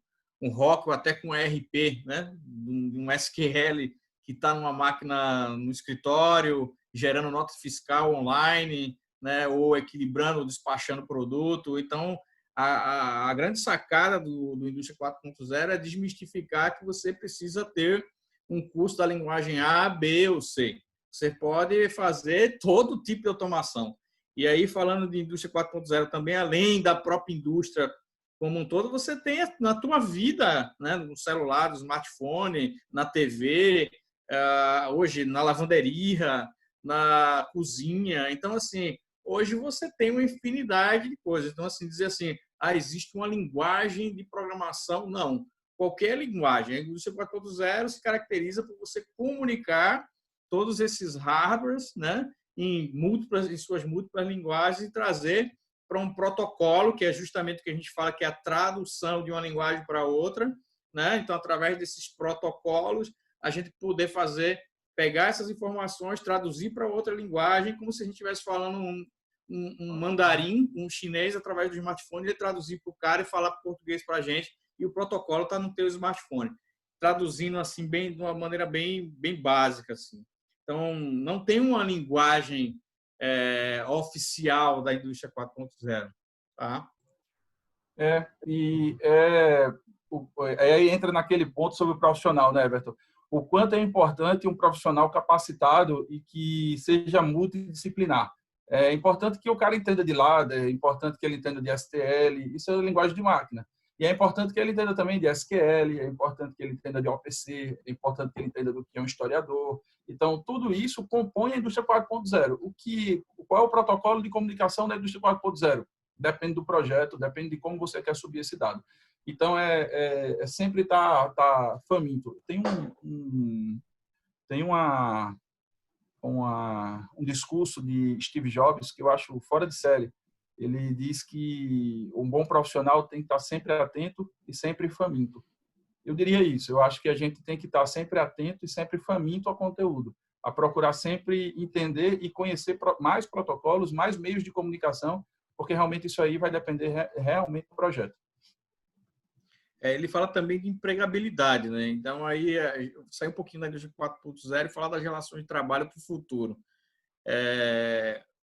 Rockwell até com ERP, né? Um SQL que está numa máquina no escritório, gerando nota fiscal online, né? Ou equilibrando ou despachando produto. Então, a grande sacada do Indústria 4.0 é desmistificar que você precisa ter um curso da linguagem A, B ou C. Você pode fazer todo tipo de automação. E aí, falando de Indústria 4.0 também, além da própria indústria como um todo, você tem na tua vida, né, no celular, no smartphone, na TV, hoje na lavanderia, na cozinha. Então, assim, hoje você tem uma infinidade de coisas. Então, assim, dizer assim, existe uma linguagem de programação, não. Qualquer linguagem. A indústria 4.0 se caracteriza por você comunicar todos esses hardwares, né, em suas múltiplas linguagens e trazer para um protocolo, que é justamente o que a gente fala que é a tradução de uma linguagem para outra, né? Então, através desses protocolos, a gente poder pegar essas informações, traduzir para outra linguagem, como se a gente estivesse falando um mandarim, um chinês, através do smartphone, ele traduzir para o cara e falar português para a gente, e o protocolo está no teu smartphone, traduzindo assim de uma maneira bem básica, assim. Então, não tem uma linguagem oficial da indústria 4.0, tá? Aí entra naquele ponto sobre o profissional, né, Everton? O quanto é importante um profissional capacitado e que seja multidisciplinar. É importante que o cara entenda de LADA, é importante que ele entenda de STL, isso é linguagem de máquina. E é importante que ele entenda também de SQL, é importante que ele entenda de OPC, é importante que ele entenda do que é um historiador. Então, tudo isso compõe a indústria 4.0. Qual é o protocolo de comunicação da indústria 4.0? Depende do projeto, depende de como você quer subir esse dado. Então, é sempre tá faminto. Tem um discurso de Steve Jobs que eu acho fora de série. Ele diz que um bom profissional tem que estar sempre atento e sempre faminto. Eu diria isso. Eu acho que a gente tem que estar sempre atento e sempre faminto ao conteúdo, a procurar sempre entender e conhecer mais protocolos, mais meios de comunicação, porque realmente isso aí vai depender realmente do projeto. Ele fala também de empregabilidade, né? Então, aí, sai um pouquinho da indústria 4.0 e falar das relações de trabalho para o futuro.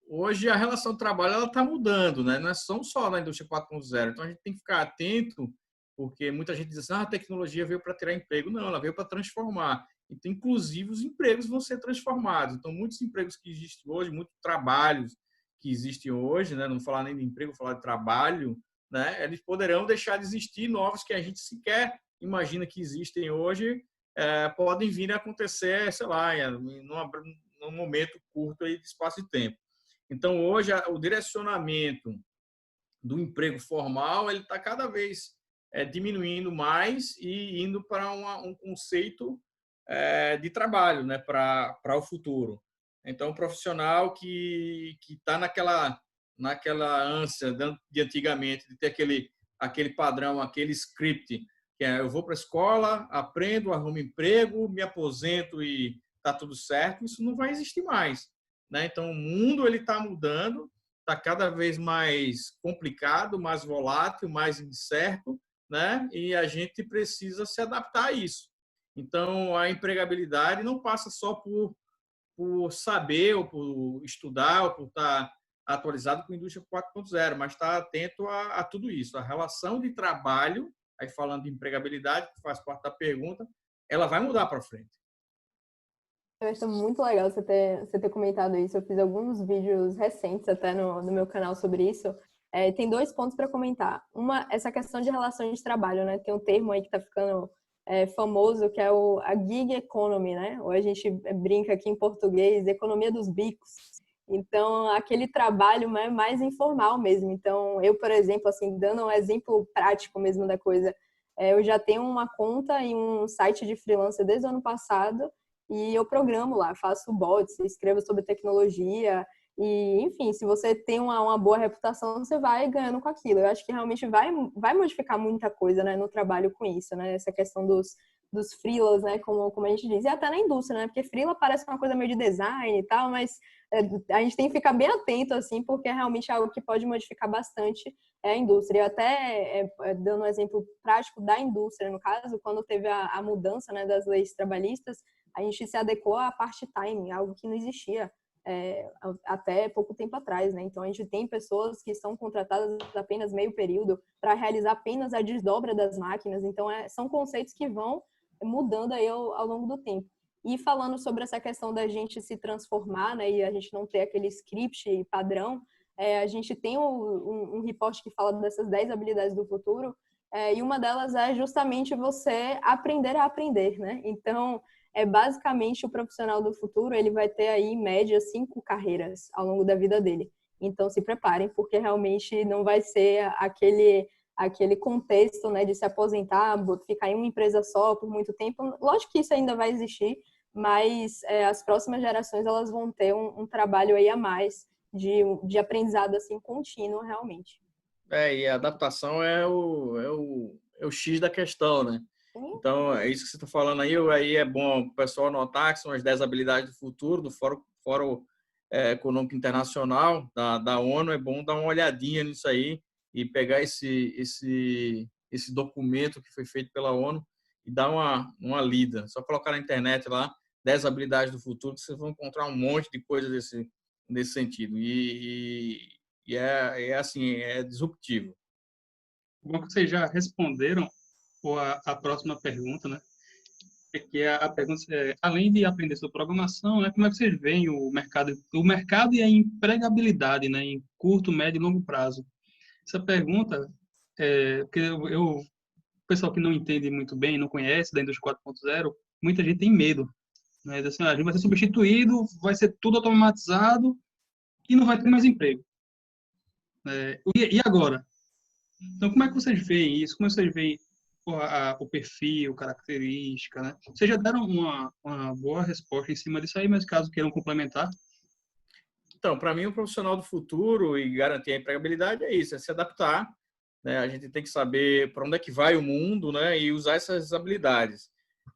Hoje, a relação de trabalho está mudando, né? Não é só na indústria 4.0. Então, a gente tem que ficar atento, porque muita gente diz assim, a tecnologia veio para tirar emprego. Não, ela veio para transformar. Então, inclusive, os empregos vão ser transformados. Então, muitos empregos que existem hoje, muitos trabalhos que existem hoje, né? Não vou falar nem de emprego, vou falar de trabalho, né? Eles poderão deixar de existir, novos que a gente sequer imagina que existem hoje, podem vir a acontecer, sei lá, num momento curto aí de espaço de tempo. Então, hoje, o direcionamento do emprego formal ele está cada vez diminuindo mais e indo para um conceito de trabalho, né, para o futuro. Então, o profissional que está naquela ânsia de antigamente, de ter aquele padrão, aquele script, que eu vou para a escola, aprendo, arrumo emprego, me aposento e está tudo certo, isso não vai existir mais, né? Então, o mundo está mudando, está cada vez mais complicado, mais volátil, mais incerto, né? E a gente precisa se adaptar a isso. Então, a empregabilidade não passa só por saber, ou por estudar, ou por estar atualizado com a indústria 4.0, mas estar atento a tudo isso. A relação de trabalho, aí falando de empregabilidade, que faz parte da pergunta, ela vai mudar para frente. Eu acho muito legal você ter comentado isso. Eu fiz alguns vídeos recentes até no meu canal sobre isso. Tem 2 pontos para comentar. Uma, essa questão de relações de trabalho, né? Tem um termo aí que está ficando famoso, que é a gig economy, né? Ou a gente brinca aqui em português, economia dos bicos. Então, aquele trabalho mais informal mesmo. Então, eu, por exemplo, assim, dando um exemplo prático mesmo da coisa, eu já tenho uma conta em um site de freelancer desde o ano passado e eu programo lá, faço bots, escrevo sobre tecnologia e, enfim, se você tem uma boa reputação, você vai ganhando com aquilo. Eu acho que realmente vai modificar muita coisa, né, no trabalho com isso, né? Essa questão dos freelas, né, como a gente diz, e até na indústria, né, porque freela parece uma coisa meio de design e tal, mas a gente tem que ficar bem atento, assim, porque é realmente algo que pode modificar bastante a indústria. E até, dando um exemplo prático da indústria, no caso, quando teve a mudança, né, das leis trabalhistas, a gente se adequou a part-time, algo que não existia até pouco tempo atrás, né? Então, a gente tem pessoas que são contratadas apenas meio período para realizar apenas a desdobra das máquinas. Então, são conceitos que vão mudando aí ao longo do tempo. E falando sobre essa questão da gente se transformar, né, e a gente não ter aquele script padrão, a gente tem um report que fala dessas 10 habilidades do futuro, e uma delas é justamente você aprender a aprender, né? Então, basicamente o profissional do futuro, ele vai ter aí, em média, 5 carreiras ao longo da vida dele. Então, se preparem, porque realmente não vai ser aquele contexto, né, de se aposentar, ficar em uma empresa só por muito tempo. Lógico que isso ainda vai existir, mas as próximas gerações elas vão ter um trabalho aí a mais de aprendizado assim contínuo, realmente. E a adaptação é o X da questão, né? Então, é isso que você está falando aí é bom o pessoal anotar, que são as 10 habilidades do futuro, do Fórum Econômico Internacional, da ONU. É bom dar uma olhadinha nisso aí e pegar esse documento que foi feito pela ONU e dar uma lida. Só colocar na internet lá, 10 habilidades do futuro, que vocês vão encontrar um monte de coisa nesse sentido. E assim, é disruptivo. Bom que vocês já responderam a próxima pergunta, né? Que a pergunta além de aprender sobre programação, né, como é que vocês veem o mercado e a empregabilidade, né, em curto, médio e longo prazo? Essa pergunta, porque o pessoal que não entende muito bem, não conhece da indústria 4.0, muita gente tem medo, né? Assim, a gente vai ser substituído, vai ser tudo automatizado e não vai ter mais emprego. E agora? Então, como é que vocês veem isso? Como vocês veem o perfil, característica, né? Vocês já deram uma boa resposta em cima disso aí, mas caso queiram complementar. Então, para mim, o profissional do futuro e garantir a empregabilidade é isso, é se adaptar, né? A gente tem que saber para onde é que vai o mundo, né? E usar essas habilidades.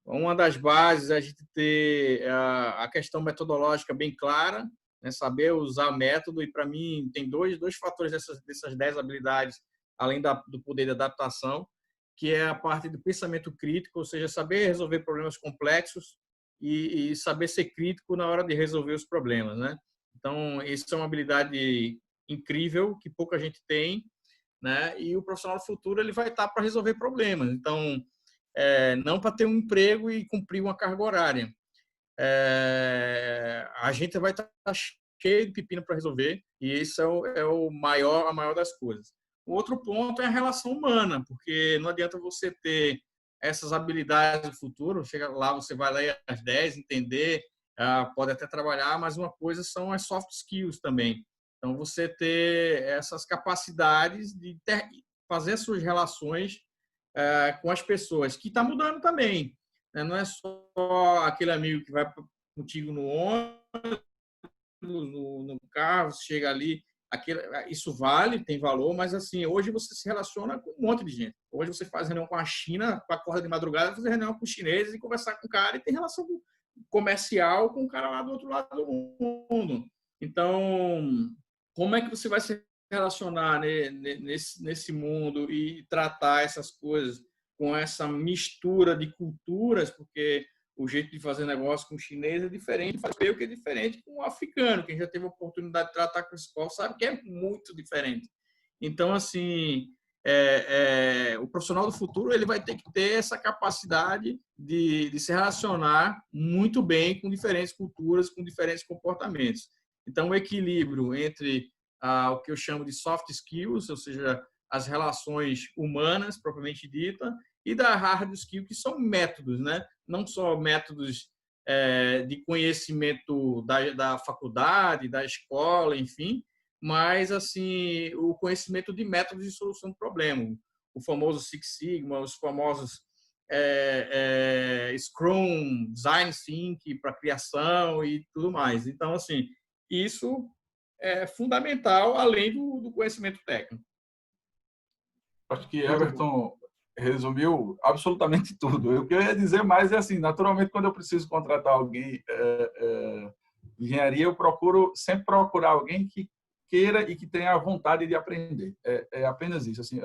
Uma das bases é a gente ter a questão metodológica bem clara, né? Saber usar método, e para mim tem dois fatores dessas 10 habilidades, além do poder de adaptação, que é a parte do pensamento crítico, ou seja, saber resolver problemas complexos e saber ser crítico na hora de resolver os problemas, né? Então, isso é uma habilidade incrível que pouca gente tem, né? E o profissional do futuro ele vai estar para resolver problemas. Então, não para ter um emprego e cumprir uma carga horária. A gente vai estar cheio de pepino para resolver, e isso é a maior das coisas. O outro ponto é a relação humana, porque não adianta você ter essas habilidades do futuro, chega lá, você vai ler as 10, entender, pode até trabalhar, mas uma coisa são as soft skills também. Então, você ter essas capacidades de fazer as suas relações com as pessoas, que está mudando também. Né? Não é só aquele amigo que vai contigo no ônibus, no carro, chega ali, isso vale, tem valor, mas assim, hoje você se relaciona com um monte de gente. Hoje você faz reunião com a China, com a corda de madrugada, fazer reunião com os chineses e conversar com o cara, e tem relação comercial com o cara lá do outro lado do mundo. Então, como é que você vai se relacionar nesse mundo e tratar essas coisas com essa mistura de culturas, porque o jeito de fazer negócio com o chinês é diferente, o europeu que é diferente com o africano. Quem já teve a oportunidade de tratar com esse povo sabe que é muito diferente. Então, assim, o profissional do futuro ele vai ter que ter essa capacidade de se relacionar muito bem com diferentes culturas, com diferentes comportamentos. Então, o equilíbrio entre o que eu chamo de soft skills, ou seja, as relações humanas, propriamente dita, e da hard skill, que são métodos, né? Não só métodos de conhecimento da faculdade, da escola, enfim, mas assim o conhecimento de métodos de solução de problema, o famoso Six Sigma, os famosos Scrum, Design Thinking para criação e tudo mais. Então, assim, isso é fundamental, além do conhecimento técnico. Acho que Everton resumiu absolutamente tudo. O que eu ia dizer mais é assim, naturalmente, quando eu preciso contratar alguém engenharia, eu sempre procurar alguém que queira e que tenha a vontade de aprender. É apenas isso. Assim,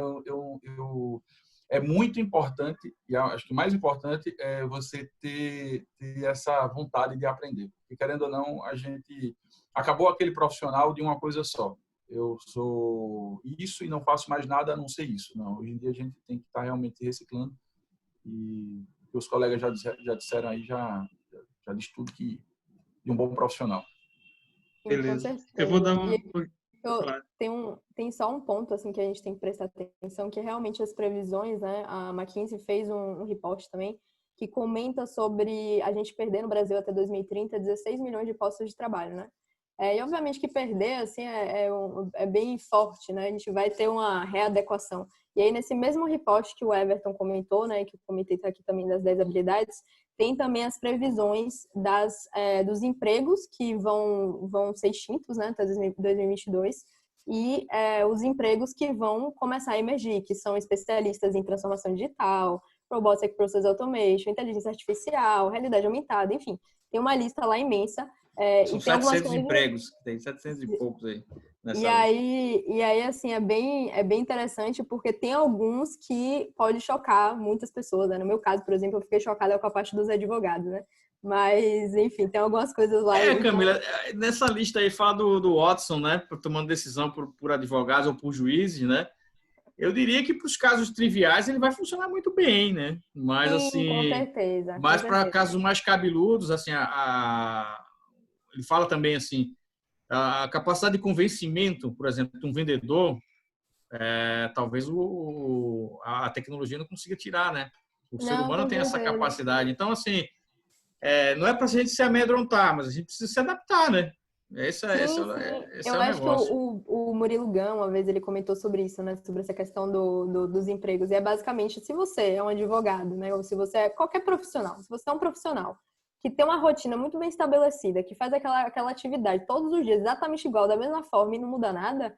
é muito importante, e acho que o mais importante é você ter essa vontade de aprender. Porque, querendo ou não, a gente acabou aquele profissional de uma coisa só. Eu sou isso e não faço mais nada a não ser isso. Não, hoje em dia a gente tem que estar realmente reciclando, e os colegas já disseram aí, já diz tudo que de um bom profissional. Beleza. Eu vou dar uma... Tem só um ponto assim que a gente tem que prestar atenção, que é realmente as previsões, né? A McKinsey fez um report também que comenta sobre a gente perder no Brasil até 2030 16 milhões de postos de trabalho, né? E obviamente que perder assim é bem forte, né? A gente vai ter uma readequação. E aí nesse mesmo report que o Everton comentou, né, que eu comentei aqui também das 10 habilidades, tem também as previsões dos empregos que vão ser extintos, né, até 2022, e os empregos que vão começar a emergir, que são especialistas em transformação digital, Robotic Process Automation, inteligência artificial, realidade aumentada, enfim, tem uma lista lá imensa. São e tem 700 empregos, tem 700 e poucos aí. E aí, assim, é bem interessante, porque tem alguns que pode chocar muitas pessoas, né? No meu caso, por exemplo, eu fiquei chocada com a parte dos advogados, né? Mas, enfim, tem algumas coisas lá. Camila, nessa lista aí fala do Watson, né? Tomando decisão por advogados ou por juízes, né? Eu diria que para os casos triviais ele vai funcionar muito bem, né? Mas, sim, assim... com certeza. Mas para casos mais cabeludos, assim, ele fala também, assim, a capacidade de convencimento, por exemplo, de um vendedor, talvez a tecnologia não consiga tirar, né? O ser humano tem essa capacidade. Então, assim, não é para a gente se amedrontar, mas a gente precisa se adaptar, né? Esse é o negócio. Eu acho que o Murilo Gun, uma vez ele comentou sobre isso, né? Sobre essa questão dos empregos. E é basicamente, se você é um advogado, né? Ou se você é qualquer profissional, se você é um profissional que tem uma rotina muito bem estabelecida, que faz aquela atividade todos os dias exatamente igual, da mesma forma e não muda nada,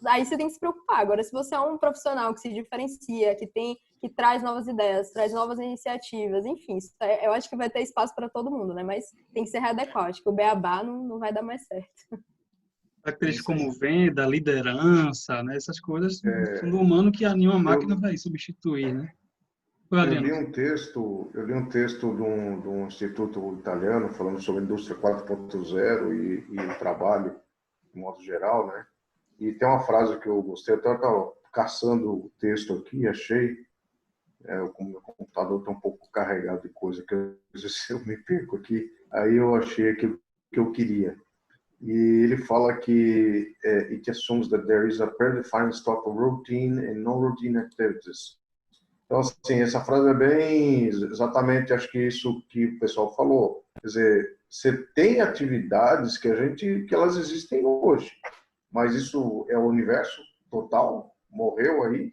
aí você tem que se preocupar. Agora, se você é um profissional que se diferencia, que traz novas ideias, traz novas iniciativas, enfim, eu acho que vai ter espaço para todo mundo, né? Mas tem que ser readequado. Acho que o beabá não vai dar mais certo. Características como venda, liderança, né? Essas coisas são do humano que nenhuma máquina vai substituir, né? Eu li um texto de um instituto italiano falando sobre a indústria 4.0 e o trabalho, de modo geral, né? E tem uma frase que eu gostei, eu estava caçando o texto aqui, achei, o meu computador está um pouco carregado de coisa, que às vezes eu me perco aqui, aí eu achei que eu queria. E ele fala que it assumes that there is a predefined stock of routine and non-routine activities. Então, assim, essa frase é bem exatamente, acho que isso que o pessoal falou. Quer dizer, você tem atividades que elas existem hoje, mas isso é o universo total, morreu aí,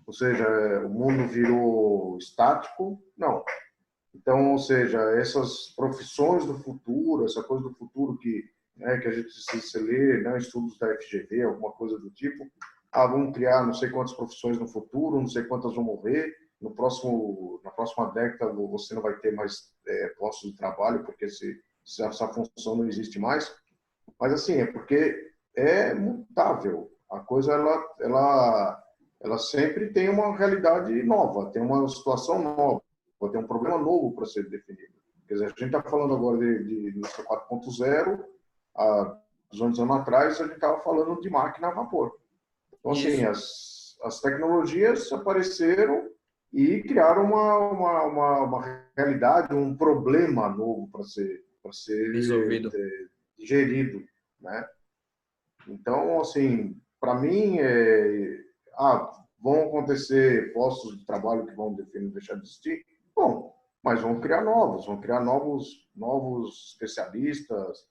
ou seja, o mundo virou estático? Não. Então, ou seja, essas profissões do futuro, essa coisa do futuro que a gente se lê, né, estudos da FGV, alguma coisa do tipo, vamos criar não sei quantas profissões no futuro, não sei quantas vão morrer, na próxima década você não vai ter mais postos de trabalho, porque essa função não existe mais. Mas assim, é porque é mutável. A coisa, ela sempre tem uma realidade nova, tem uma situação nova, tem um problema novo para ser definido. Quer dizer, a gente está falando agora de indústria 4.0, há 200 anos atrás a gente estava falando de máquina a vapor. Então, assim, as tecnologias apareceram e criaram uma realidade, um problema novo para ser resolvido, gerido, né? Então, assim, para mim, vão acontecer postos de trabalho que vão deixar de existir? Bom, mas vão criar novos especialistas.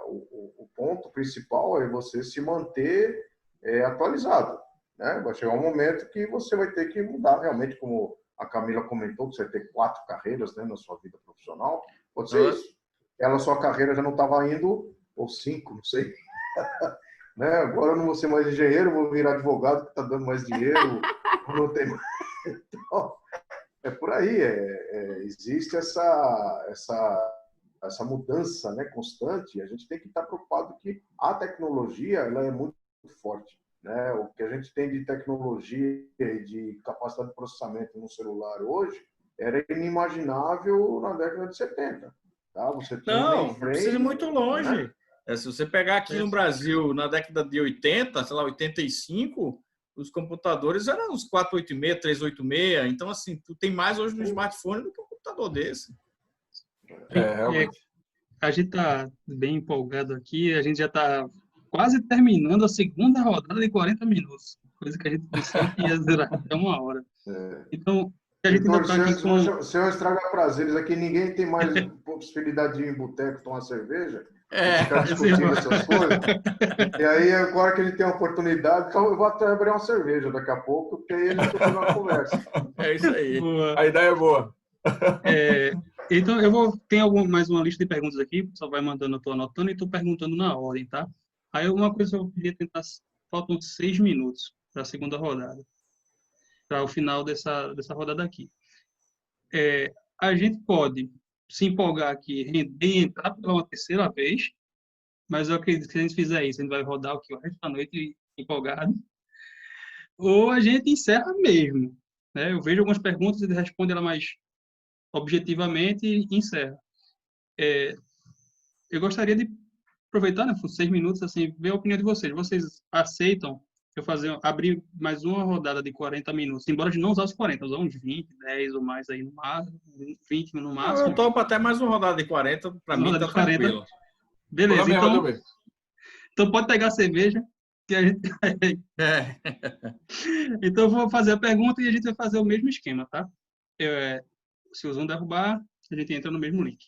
O ponto principal é você se manter atualizado, né? Vai chegar um momento que você vai ter que mudar realmente, como a Camila comentou, que você vai ter 4 carreiras, né, na sua vida profissional. Pode ser isso. Sua carreira já não estava indo, ou 5, não sei. Né? Agora eu não vou ser mais engenheiro, vou virar advogado, que está dando mais dinheiro. Não tem mais. Então, é por aí. Existe essa mudança, né, constante. A gente tem que estar preocupado que a tecnologia ela é muito forte. Né? O que a gente tem de tecnologia e de capacidade de processamento no celular hoje era inimaginável na década de 70. Tá? Você tinha não precisa ir muito longe. Né? Se você pegar aqui no Brasil, na década de 80, sei lá, 85, os computadores eram uns 486, 386. Então, assim, tu tem mais hoje no smartphone do que um computador desse. A gente está bem empolgado aqui, a gente já está quase terminando a segunda rodada de 40 minutos, coisa que a gente pensou que ia durar até 1 hora. Então, a gente ainda está aqui com... Se eu estragar prazeres aqui, ninguém tem mais possibilidade de ir em boteco tomar cerveja, ficar discutindo essas coisas. E aí, agora que a gente tem a oportunidade, então eu vou até abrir uma cerveja daqui a pouco, porque aí a gente continua a conversa. É isso aí. A ideia é boa. Então, tem mais uma lista de perguntas aqui, o pessoal vai mandando, eu estou anotando e estou perguntando na ordem, tá? Aí, uma coisa que eu queria tentar, faltam 6 minutos para a segunda rodada, para o final dessa rodada aqui. A gente pode se empolgar aqui, render e entrar pela uma terceira vez, mas eu acredito que se a gente fizer isso, a gente vai rodar o resto da noite empolgado, ou a gente encerra mesmo, né? Eu vejo algumas perguntas e responde ela mais objetivamente e encerra. Eu gostaria de aproveitar, né, por 6 minutos, assim, ver a opinião de vocês. Vocês aceitam eu abrir mais uma rodada de 40 minutos, embora a gente não usasse 40, usar uns 20, 10 ou mais aí no máximo, 20 no máximo. Eu topo até mais uma rodada de 40, para mim tá tranquilo. Beleza, então pode pegar a cerveja que a gente... Então eu vou fazer a pergunta e a gente vai fazer o mesmo esquema, tá? Se o Zoom derrubar, a gente entra no mesmo link.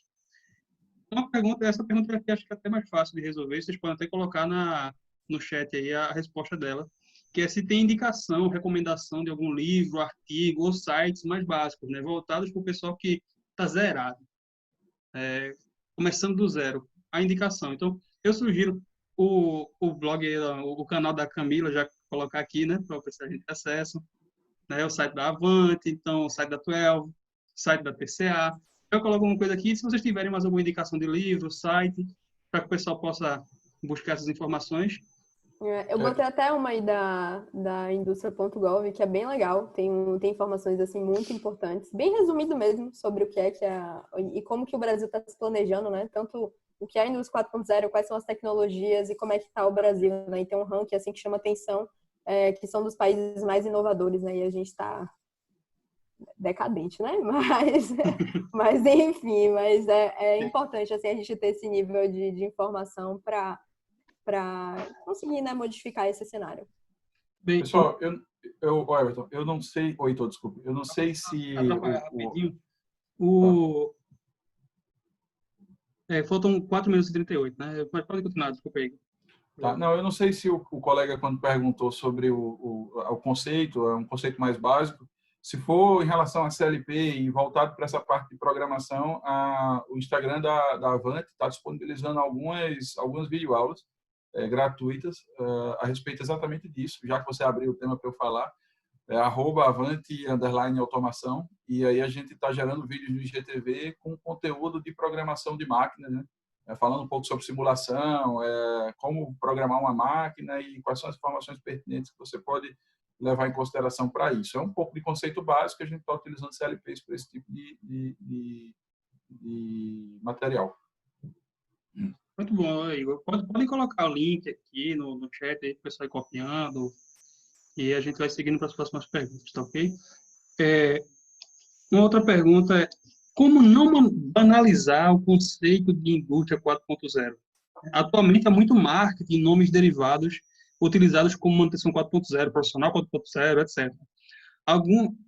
Então, essa pergunta aqui acho que é até mais fácil de resolver, vocês podem até colocar no chat aí a resposta dela, que é se tem indicação, recomendação de algum livro, artigo ou sites mais básicos, né, voltados para o pessoal que está zerado, começando do zero, a indicação. Então, eu sugiro o blog, o canal da Camila, já colocar aqui, né, para o pessoal ter acesso, né, o site da Avante, então o site da 12, o site da TCA. Eu coloco alguma coisa aqui, se vocês tiverem mais alguma indicação de livro, site, para que o pessoal possa buscar essas informações. Eu botei até uma aí da indústria.gov, que é bem legal, tem informações assim muito importantes, bem resumido mesmo, sobre o que é e como que o Brasil está se planejando, né? Tanto o que é a indústria 4.0, quais são as tecnologias e como é que está o Brasil, né? E tem um ranking assim que chama atenção, que são dos países mais inovadores, né? E a gente está decadente, né? Mas enfim, é importante assim, a gente ter esse nível de informação para conseguir, né, modificar esse cenário. Bem, pessoal, Everton, eu não sei... Oi, Heitor, desculpe. Eu não sei se... rapidinho. Faltam 4 minutos e 38, né? Mas pode continuar, desculpa aí. Tá, não, eu não sei se o colega, quando perguntou sobre o conceito, é um conceito mais básico, se for em relação a CLP e voltado para essa parte de programação, o Instagram da Avante está disponibilizando algumas videoaulas gratuitas a respeito exatamente disso, já que você abriu o tema para eu falar, @avante_automação, e aí a gente está gerando vídeos no IGTV com conteúdo de programação de máquinas, né? Falando um pouco sobre simulação, como programar uma máquina e quais são as informações pertinentes que você pode levar em consideração para isso. É um pouco de conceito básico, a gente está utilizando CLPs para esse tipo de material. Muito bom, Igor. Podem colocar o link aqui no chat, aí o pessoal vai copiando, e a gente vai seguindo para as próximas perguntas, tá ok? Uma outra pergunta é: como não banalizar o conceito de indústria 4.0? Atualmente há muito marketing e nomes derivados utilizados como manutenção 4.0, profissional 4.0, etc.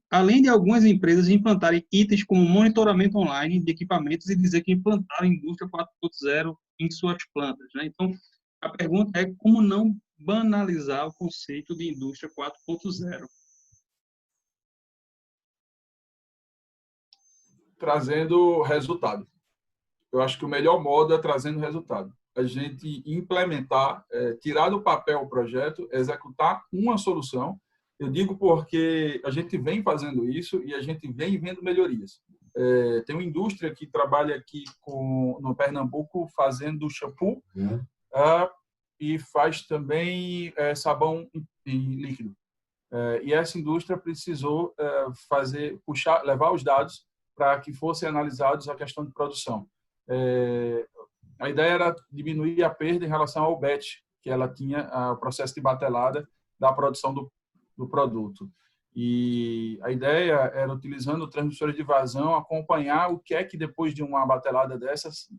Além de algumas empresas implantarem itens como monitoramento online de equipamentos e dizer que implantaram a indústria 4.0 em suas plantas, né? Então, a pergunta é como não banalizar o conceito de indústria 4.0? Trazendo resultado. Eu acho que o melhor modo é trazendo resultado. A gente implementar, tirar do papel o projeto, executar uma solução. Eu digo porque a gente vem fazendo isso e a gente vem vendo melhorias. Tem uma indústria que trabalha aqui no Pernambuco fazendo shampoo e faz também sabão em líquido. E essa indústria precisou levar os dados para que fossem analisados a questão de produção. A ideia era diminuir a perda em relação ao batch, que ela tinha, o processo de batelada da produção do produto. E a ideia era, utilizando transmissores de vazão, acompanhar o que é que depois de uma batelada dessas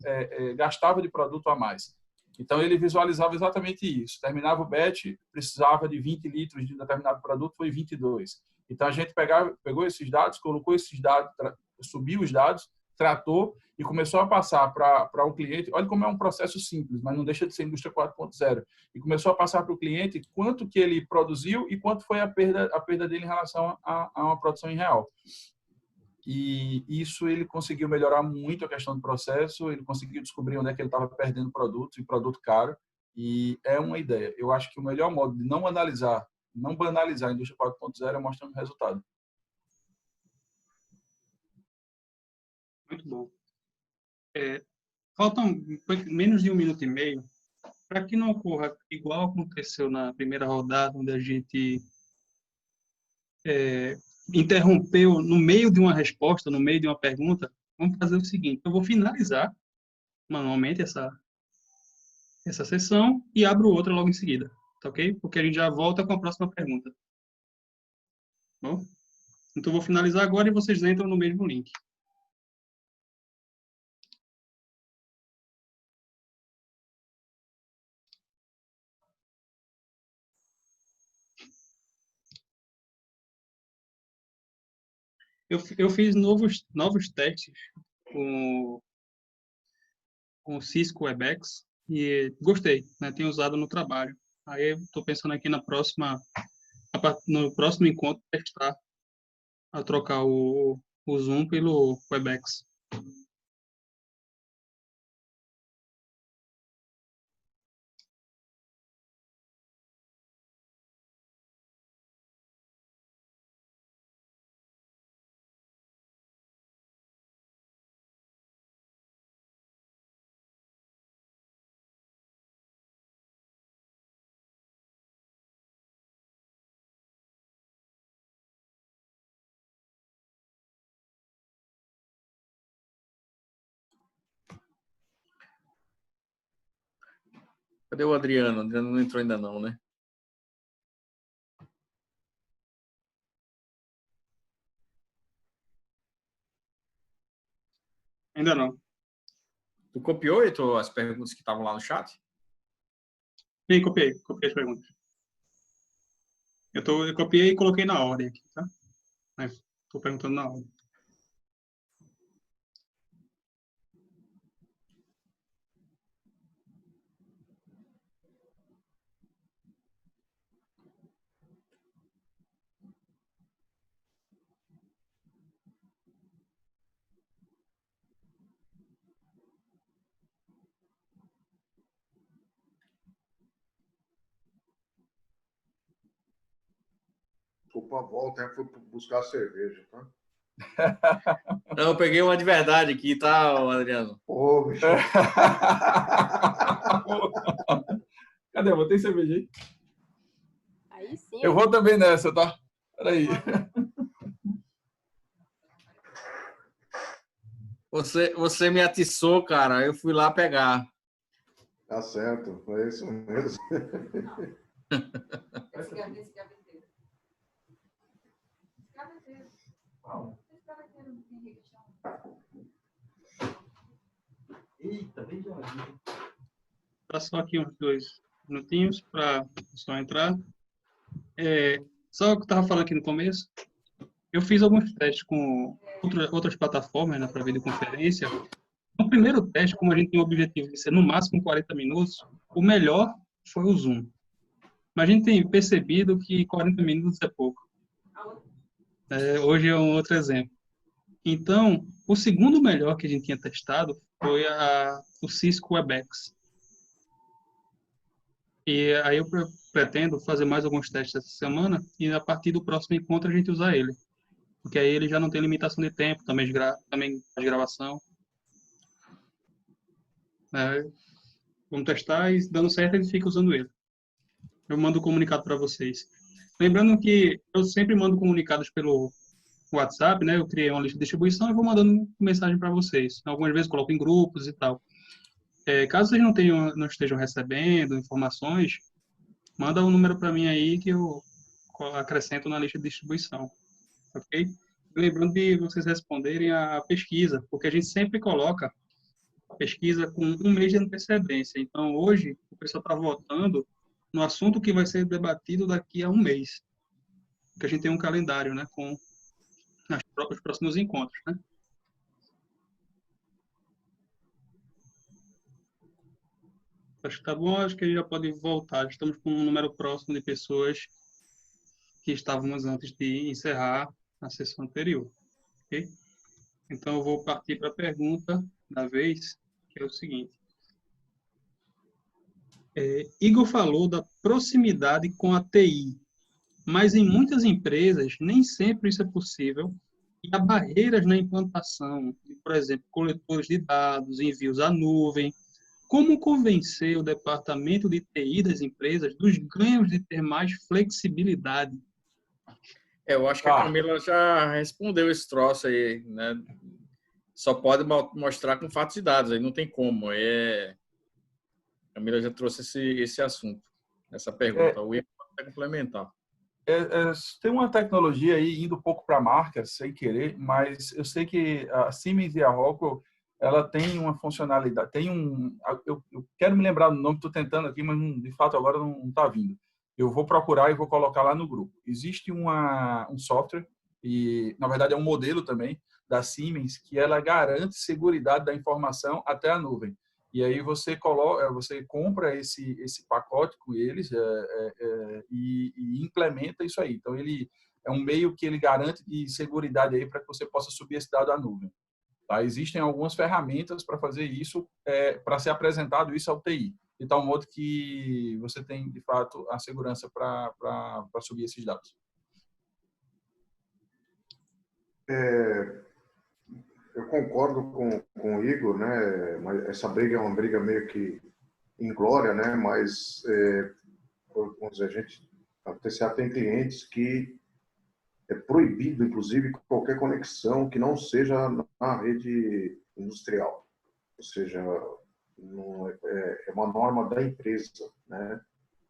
gastava de produto a mais. Então, ele visualizava exatamente isso. Terminava o batch, precisava de 20 litros de determinado produto, foi 22. Então, a gente pegou esses dados, colocou esses dados, subiu os dados, tratou e começou a passar para o cliente. Olha como é um processo simples, mas não deixa de ser indústria 4.0. E começou a passar para o cliente quanto que ele produziu e quanto foi a perda dele em relação a uma produção em real. E isso ele conseguiu melhorar muito a questão do processo, ele conseguiu descobrir onde é que ele estava perdendo produto, e produto caro, e é uma ideia. Eu acho que o melhor modo de não banalizar a indústria 4.0 é mostrando resultado. Muito bom. Faltam menos de 1 minuto e meio para que não ocorra igual aconteceu na primeira rodada, onde a gente interrompeu no meio de uma resposta, no meio de uma pergunta. Vamos fazer o seguinte: eu vou finalizar manualmente essa sessão e abro outra logo em seguida, tá ok? Porque a gente já volta com a próxima pergunta. Bom? Então, eu vou finalizar agora e vocês entram no mesmo link. Eu fiz novos testes com o Cisco Webex e gostei, né? Tenho usado no trabalho. Aí estou pensando aqui no próximo encontro, testar a trocar o Zoom pelo Webex. Cadê o Adriano? O Adriano não entrou ainda não, né? Ainda não. Tu copiou, Heitor, as perguntas que estavam lá no chat? Sim, copiei as perguntas. Eu copiei e coloquei na ordem aqui, tá? Estou perguntando na ordem. Desculpa a volta, eu fui buscar a cerveja, tá? Não, eu peguei uma de verdade aqui, tá, Adriano? Ô, bicho. Cadê? Botei cerveja aí. Aí sim. Eu vou também nessa, tá? Peraí. Você me atiçou, cara. Eu fui lá pegar. Tá certo, é isso mesmo. Esse gaveteiro. Eita, bem geladinho. Tá só aqui uns 2 minutinhos para só entrar. Só o que eu estava falando aqui no começo, eu fiz alguns testes com outras plataformas, né, para videoconferência. No primeiro teste, como a gente tem o objetivo de ser no máximo 40 minutos, o melhor foi o Zoom. Mas a gente tem percebido que 40 minutos é pouco. Hoje é um outro exemplo. Então, o segundo melhor que a gente tinha testado foi o Cisco Webex. E aí eu pretendo fazer mais alguns testes essa semana e a partir do próximo encontro a gente usar ele. Porque aí ele já não tem limitação de tempo, também de gravação. Vamos testar e dando certo a gente fica usando ele. Eu mando o comunicado para vocês. Lembrando que eu sempre mando comunicados pelo WhatsApp, né? Eu criei uma lista de distribuição e vou mandando mensagem para vocês. Algumas vezes coloco em grupos e tal. Caso vocês não estejam recebendo informações, manda um número para mim aí que eu acrescento na lista de distribuição, ok? Lembrando de vocês responderem a pesquisa, porque a gente sempre coloca a pesquisa com 1 mês de antecedência. Então, hoje, o pessoal está votando no assunto que vai ser debatido daqui a 1 mês, porque a gente tem um calendário, né, com os próximos encontros, né? Acho que tá bom, acho que a gente já pode voltar. Estamos com um número próximo de pessoas que estávamos antes de encerrar a sessão anterior, ok? Então, eu vou partir para a pergunta da vez, que é o seguinte. Igor falou da proximidade com a TI, mas em muitas empresas nem sempre isso é possível e há barreiras na implantação, por exemplo, coletores de dados, envios à nuvem. Como convencer o departamento de TI das empresas dos ganhos de ter mais flexibilidade? Eu acho que a Camila já respondeu esse troço aí, né? Só pode mostrar com fatos e dados, aí não tem como. A Camila já trouxe esse assunto, essa pergunta. O Ian pode complementar. Tem uma tecnologia aí indo um pouco para marcas, sem querer, mas eu sei que a Siemens e a Rockwell, ela tem uma funcionalidade, eu quero me lembrar do nome, estou tentando aqui, mas de fato agora não está vindo. Eu vou procurar e vou colocar lá no grupo. Existe um software, e na verdade é um modelo também, da Siemens, que ela garante seguridade da informação até a nuvem. e aí você coloca, você compra esse pacote com eles e implementa isso aí. Então ele é um meio que ele garante de seguridade aí para que você possa subir esse dado à nuvem. Tá? Existem algumas ferramentas para fazer isso, para ser apresentado isso ao TI, de tal modo que você tem, de fato, a segurança para subir esses dados. Eu concordo com o Igor, né? Mas essa briga é uma briga meio que inglória, né? Mas, vamos dizer, a TCA tem clientes que é proibido, inclusive, qualquer conexão que não seja na rede industrial. Ou seja, é uma norma da empresa, né?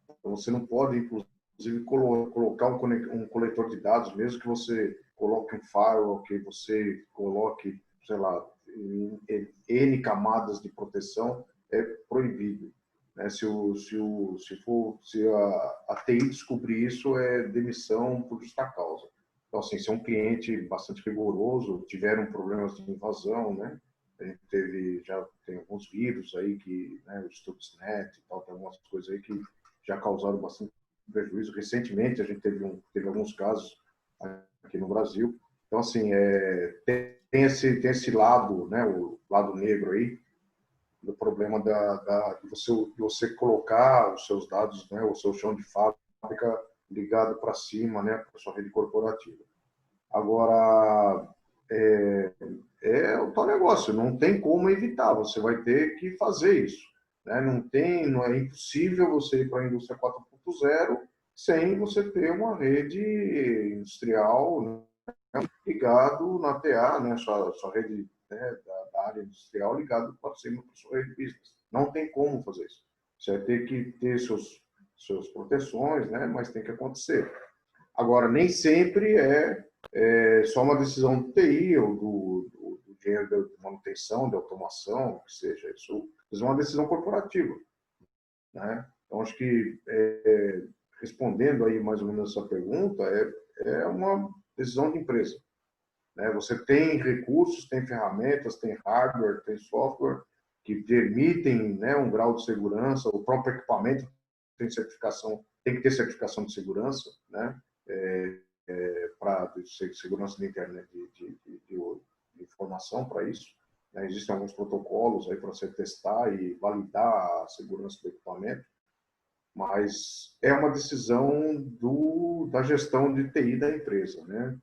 Então, você não pode, inclusive, colocar um coletor de dados, mesmo que você coloque um firewall, que você coloque, sei lá, N camadas de proteção, é proibido. Né? Se a TI descobrir isso, é demissão por justa causa. Então, assim, se é um cliente bastante rigoroso, tiveram problemas de invasão, né? A gente já tem alguns vírus aí que, né, o Stuxnet e tal, tem algumas coisas aí que já causaram bastante prejuízo. Recentemente, a gente teve alguns casos aqui no Brasil. Então, assim, tem esse lado, né, o lado negro aí, do problema de você colocar os seus dados, né, o seu chão de fábrica ligado para cima, né, para sua rede corporativa. Agora, é o tal negócio, não tem como evitar, você vai ter que fazer isso. Né? Não é impossível você ir para a indústria 4.0 sem você ter uma rede industrial, né, ligado na TA, né, sua rede, né, da área industrial ligado para cima para sua rede business. Não tem como fazer isso. Você vai ter que ter suas proteções, né, mas tem que acontecer. Agora, nem sempre é só uma decisão do TI ou do engenheiro de manutenção, de automação, que seja isso. É uma decisão corporativa. Né? Então, acho que, respondendo aí mais ou menos essa pergunta, é uma decisão de empresa. Né? Você tem recursos, tem ferramentas, tem hardware, tem software que permitem, né, um grau de segurança, o próprio equipamento tem que ter certificação de segurança, né? Para segurança da internet de informação para isso. Né? Existem alguns protocolos aí para você testar e validar a segurança do equipamento, mas é uma decisão da gestão de TI da empresa. Né?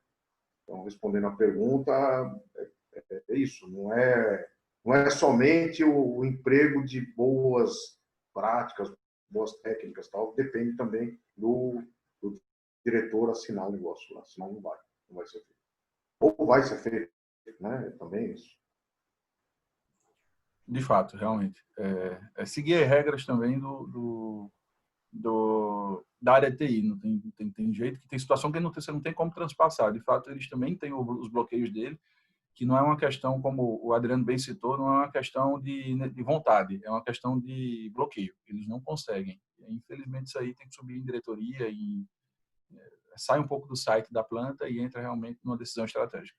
Então, respondendo à pergunta, é isso, não é somente o emprego de boas práticas, boas técnicas, tal, depende também do diretor assinar o negócio lá, senão não vai ser feito. Ou vai ser feito, né? Também isso. De fato, realmente. Seguir as regras também da área de TI. Não tem jeito, que tem situação que você não tem como transpassar. De fato, eles também têm os bloqueios dele, que não é uma questão, como o Adriano bem citou, não é uma questão de vontade, é uma questão de bloqueio. Eles não conseguem. Infelizmente, isso aí tem que subir em diretoria e sai um pouco do site da planta e entra realmente numa decisão estratégica.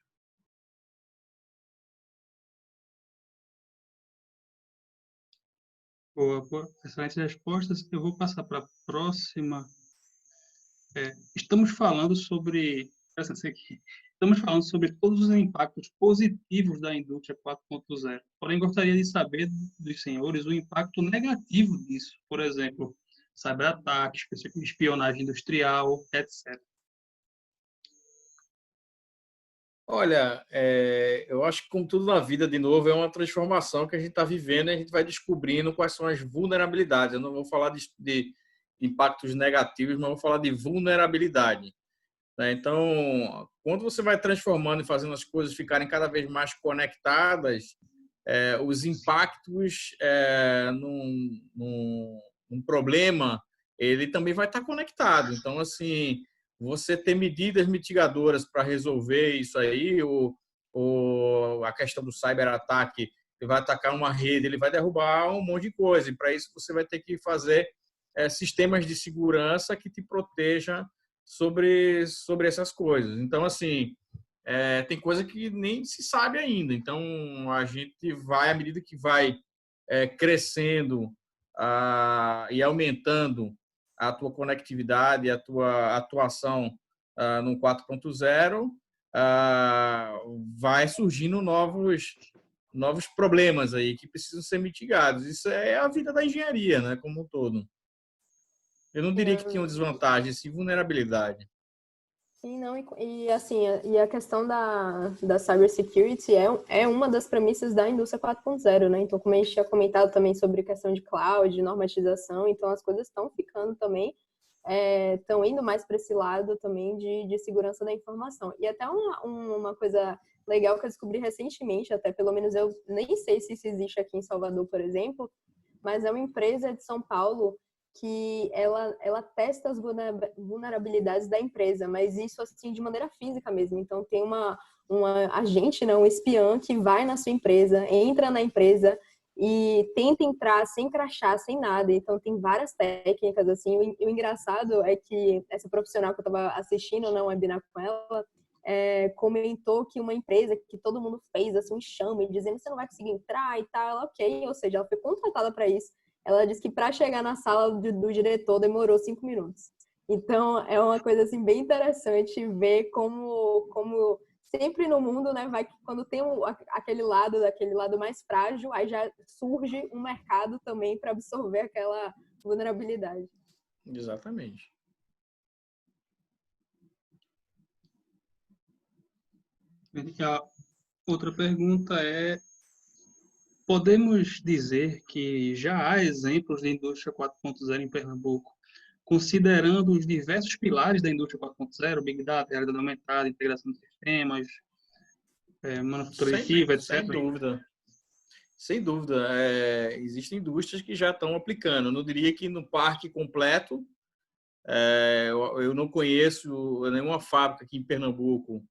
Boa, excelentes respostas. Eu vou passar para a próxima. Estamos falando sobre todos os impactos positivos da indústria 4.0. Porém, gostaria de saber dos senhores o impacto negativo disso. Por exemplo, cyberataques, espionagem industrial, etc. Olha, eu acho que, como tudo na vida, de novo, é uma transformação que a gente está vivendo e a gente vai descobrindo quais são as vulnerabilidades. Eu não vou falar de impactos negativos, mas vou falar de vulnerabilidade. Né? Então, quando você vai transformando e fazendo as coisas ficarem cada vez mais conectadas, os impactos num problema, ele também vai estar conectado. Então, assim, você ter medidas mitigadoras para resolver isso aí, ou a questão do cyberataque, ele vai atacar uma rede, ele vai derrubar um monte de coisa. E para isso você vai ter que fazer sistemas de segurança que te protejam sobre essas coisas. Então, assim, tem coisa que nem se sabe ainda. Então, a gente vai, à medida que vai crescendo e aumentando a tua conectividade, a tua atuação no 4.0, vai surgindo novos problemas aí que precisam ser mitigados. Isso é a vida da engenharia, né, como um todo. Eu não diria que tinha uma desvantagem, sim, vulnerabilidade. Sim, não, e assim, a questão da cybersecurity é uma das premissas da indústria 4.0, né? Então, como a gente tinha comentado também sobre questão de cloud, normatização, então as coisas estão ficando também, estão indo mais para esse lado também de segurança da informação. E até uma coisa legal que eu descobri recentemente, até pelo menos eu nem sei se isso existe aqui em Salvador, por exemplo, mas é uma empresa de São Paulo que ela testa as vulnerabilidades da empresa, mas isso assim de maneira física mesmo. Então tem uma agente, né, um espião que vai na sua empresa, entra na empresa e tenta entrar sem crachá, sem nada. Então tem várias técnicas assim. O engraçado é que essa profissional que eu estava assistindo, né, um webinar com ela, comentou que uma empresa que todo mundo fez assim, um enxame, dizendo você não vai conseguir entrar e tal. Ela, ok, ou seja, ela foi contratada para isso. Ela disse que para chegar na sala do diretor demorou 5 minutos. Então, é uma coisa assim bem interessante ver como sempre no mundo, né, vai que quando tem aquele lado mais frágil, aí já surge um mercado também para absorver aquela vulnerabilidade. Exatamente. A outra pergunta é: podemos dizer que já há exemplos de indústria 4.0 em Pernambuco, considerando os diversos pilares da indústria 4.0, Big Data, realidade aumentada, integração de sistemas, manufatura aditiva, etc. Sem dúvida. Sem dúvida. Existem indústrias que já estão aplicando. Eu não diria que no parque completo, eu não conheço nenhuma fábrica aqui em Pernambuco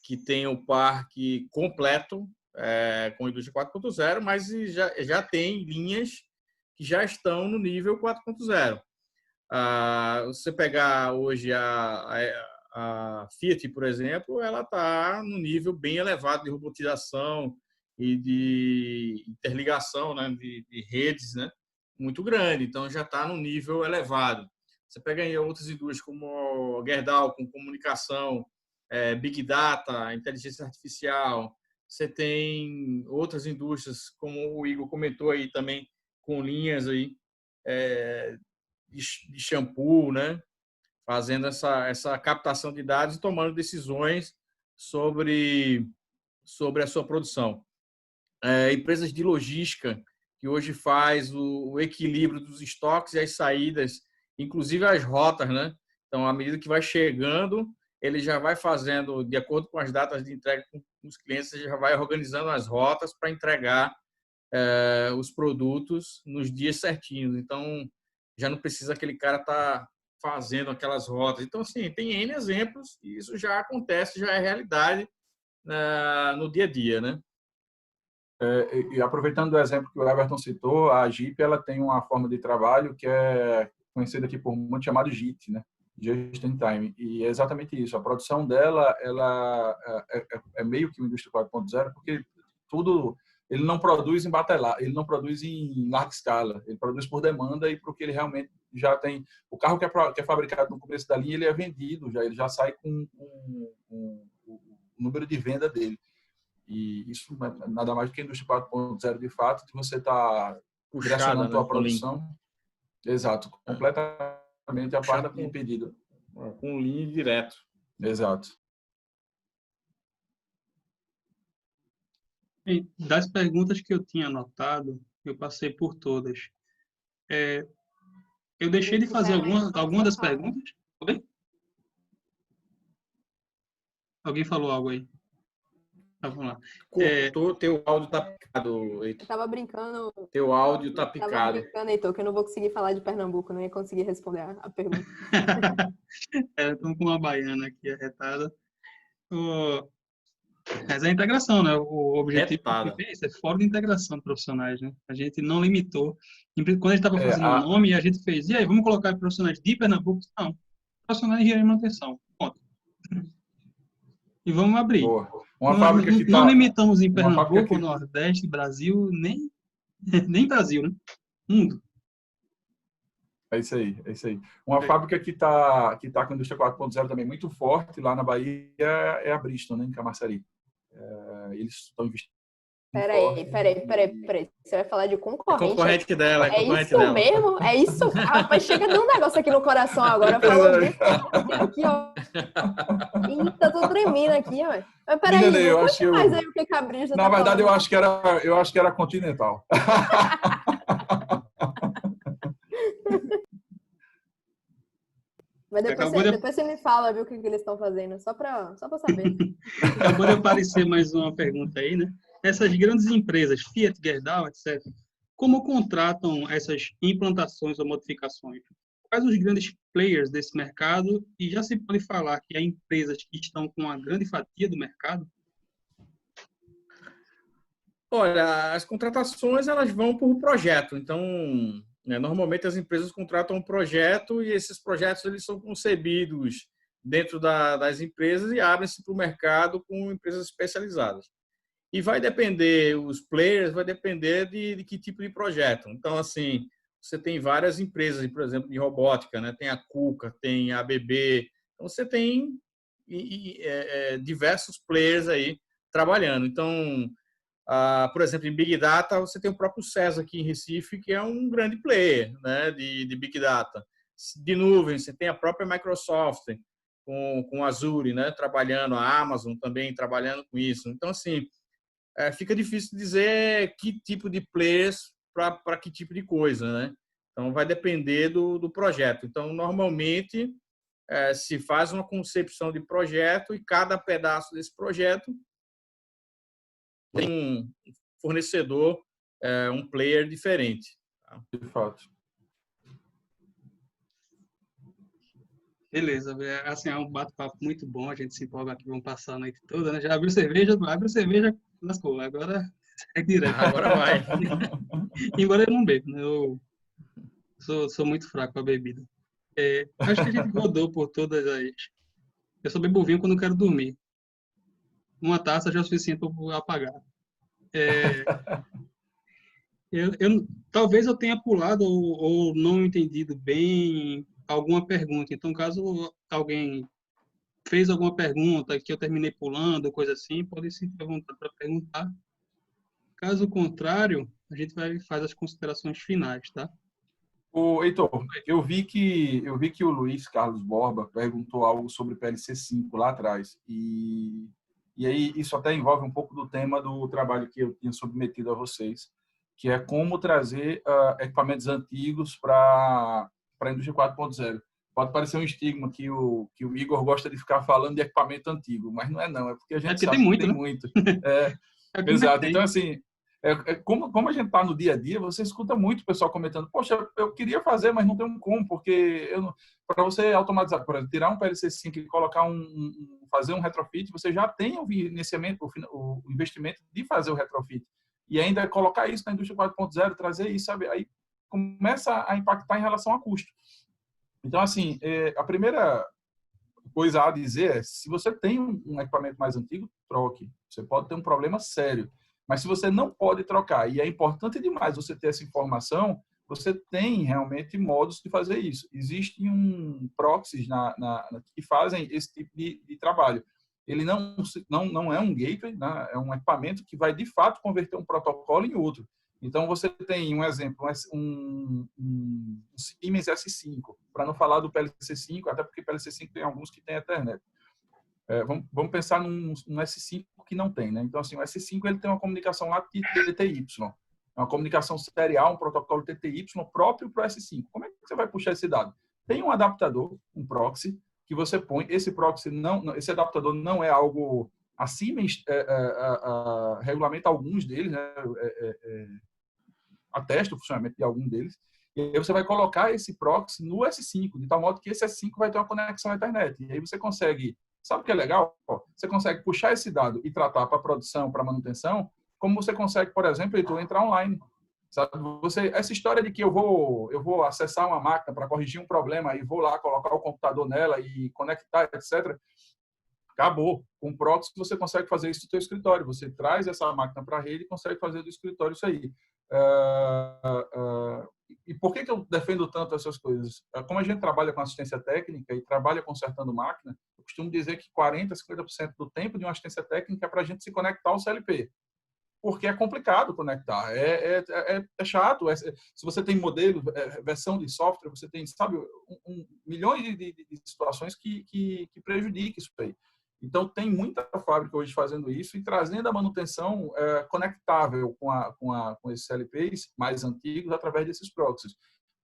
que tenha o parque completo com indústria 4.0, mas já tem linhas que já estão no nível 4.0. Você pegar hoje a Fiat, por exemplo, ela está no nível bem elevado de robotização e de interligação, né, de redes, né, muito grande. Então, já está no nível elevado. Você pega aí outras indústrias como a Gerdau, com comunicação, Big Data, inteligência artificial. Você tem outras indústrias, como o Igor comentou aí também, com linhas aí, de shampoo, né? Fazendo essa captação de dados e tomando decisões sobre a sua produção. Empresas de logística, que hoje faz o equilíbrio dos estoques e as saídas, inclusive as rotas, né? Então, à medida que vai chegando, ele já vai fazendo, de acordo com as datas de entrega com os clientes, já vai organizando as rotas para entregar os produtos nos dias certinhos. Então, já não precisa aquele cara estar fazendo aquelas rotas. Então, assim, tem N exemplos e isso já acontece, já é realidade no dia a dia, né? E aproveitando o exemplo que o Everton citou, a Jeep ela tem uma forma de trabalho que é conhecida aqui por muito chamado JIT, né? Just in Time. E é exatamente isso. A produção dela ela é meio que uma indústria 4.0, porque tudo ele não produz em batelar, ele não produz em larga escala, ele produz por demanda e porque ele realmente já tem o carro que é fabricado no começo da linha, ele é vendido, ele já sai com o número de venda dele. E isso é nada mais do que a indústria 4.0 de fato, que você está direcionando a tua produção. Exato, completamente a parte de pedido. Com linha direto. Exato. E das perguntas que eu tinha anotado, eu passei por todas. Eu deixei de fazer alguma das perguntas? Tudo bem? Alguém falou algo aí? Vamos lá. Cortou, teu áudio tá picado, Heitor. Eu tava brincando. Teu áudio tá picado. Tava brincando, Heitor, que eu não vou conseguir falar de Pernambuco, não ia conseguir responder a pergunta. Estamos com uma baiana aqui arretada. Mas é a integração, né? O objetivo é esse, é fora de integração de profissionais, né? A gente não limitou. Quando a gente estava fazendo o nome, a gente fez, e aí, vamos colocar profissionais de Pernambuco? Não. Profissionais de engenharia e manutenção. Ponto. E vamos abrir. Uma fábrica que não limitamos em Pernambuco, Nordeste, Brasil, nem Nem Brasil, né? Mundo. É isso aí, é isso aí. Uma fábrica que tá com a indústria 4.0 também muito forte lá na Bahia é a Bristol, né, em Camaçari. Eles estão investindo forte. Peraí. Você vai falar de É concorrente? concorrente dela, é É concorrente isso dela. mesmo? É isso? Rapaz, chega de um negócio aqui no coração agora. Falou disso, aqui, ó. Eita, tô tremendo aqui, ó. Mas peraí, Enganei, eu não acho que conte mais aí o que a Brisa na tá verdade, falando. eu acho que era Continental. Mas Acabou de, depois você me fala, viu, o que eles estão fazendo, só pra saber. acabou de aparecer mais uma pergunta aí, né? Essas grandes empresas, Fiat, Gerdau, etc., como contratam essas implantações ou modificações? Quais os grandes players desse mercado? E já se pode falar que há empresas que estão com uma grande fatia do mercado? Olha, as contratações elas vão por projeto. Então, né, normalmente as empresas contratam um projeto e esses projetos eles são concebidos dentro das empresas e abrem-se para o mercado com empresas especializadas. E vai depender, os players, vai depender de que tipo de projeto. Então, assim, você tem várias empresas, por exemplo, de robótica, né? Tem a KUKA, tem a ABB. Então, você tem diversos players aí trabalhando. Então, por exemplo, em Big Data, você tem o próprio César aqui em Recife, que é um grande player, né, de Big Data. De nuvem, você tem a própria Microsoft com Azure, né, trabalhando, a Amazon também trabalhando com isso. Então, assim, fica difícil dizer que tipo de players para que tipo de coisa, né? Então, vai depender do projeto. Então, normalmente, se faz uma concepção de projeto e cada pedaço desse projeto tem um fornecedor, um player diferente. De fato. Beleza, assim, é um bate-papo muito bom, a gente se empolga aqui, vamos passar a noite toda, né? Já abriu cerveja, lascou, agora é direto. Agora vai. Embora eu não bebo, né? Eu sou muito fraco com a bebida. Acho que a gente rodou por todas as... Eu só bebo vinho quando eu quero dormir. Uma taça já é o suficiente para eu apagar. Talvez eu tenha pulado ou não entendido bem alguma pergunta. Então, caso alguém fez alguma pergunta que eu terminei pulando, coisa assim, pode se ter vontade para perguntar. Caso contrário, a gente faz as considerações finais, tá? Heitor, eu vi que o Luiz Carlos Borba perguntou algo sobre PLC 5 lá atrás. E aí isso até envolve um pouco do tema do trabalho que eu tinha submetido a vocês, que é como trazer equipamentos antigos para a indústria 4.0. Pode parecer um estigma que o Igor gosta de ficar falando de equipamento antigo, mas não é não, é porque a gente porque sabe tem muito, que tem né? muito. É que Exato. tem. Então, assim, como a gente está no dia a dia, você escuta muito o pessoal comentando, poxa, eu queria fazer, mas não tenho como, porque para você automatizar, por exemplo, tirar um PLC5 e colocar fazer um retrofit, você já tem o investimento de fazer o retrofit. E ainda colocar isso na indústria 4.0, trazer isso, sabe? Aí começa a impactar em relação a custo. Então, assim, a primeira coisa a dizer é, se você tem um equipamento mais antigo, troque. Você pode ter um problema sério. Mas se você não pode trocar, e é importante demais você ter essa informação, você tem realmente modos de fazer isso. Existem proxies que fazem esse tipo de trabalho. Ele não é um gateway, né? É um equipamento que vai, de fato, converter um protocolo em outro. Então, você tem um exemplo, um Siemens S5, para não falar do PLC5, até porque PLC5 tem alguns que tem Ethernet. Vamos pensar num S5 que não tem, né? Então, assim, o S5 ele tem uma comunicação lá de TTY, uma comunicação serial, um protocolo TTY próprio para o S5. Como é que você vai puxar esse dado? Tem um adaptador, um proxy, que você põe. Esse proxy esse adaptador não é algo a Siemens regulamenta alguns deles, né? Atesta o funcionamento de algum deles. E aí você vai colocar esse proxy no S5, de tal modo que esse S5 vai ter uma conexão à internet. E aí você consegue, sabe o que é legal? Você consegue puxar esse dado e tratar para produção, para manutenção, como você consegue, por exemplo, entrar online. Sabe? Essa história de que eu vou acessar uma máquina para corrigir um problema e vou lá colocar o computador nela e conectar, etc., acabou. Com o proxy você consegue fazer isso do seu escritório. Você traz essa máquina para a rede e consegue fazer do escritório isso aí. E por que eu defendo tanto essas coisas? Como a gente trabalha com assistência técnica e trabalha consertando máquina, eu costumo dizer que 40%, 50% do tempo de uma assistência técnica é para a gente se conectar ao CLP. Porque é complicado conectar, é chato. Se você tem modelo, versão de software, você tem, sabe, milhões de situações que prejudicam isso aí. Então, tem muita fábrica hoje fazendo isso e trazendo a manutenção conectável com esses CLPs mais antigos através desses proxies.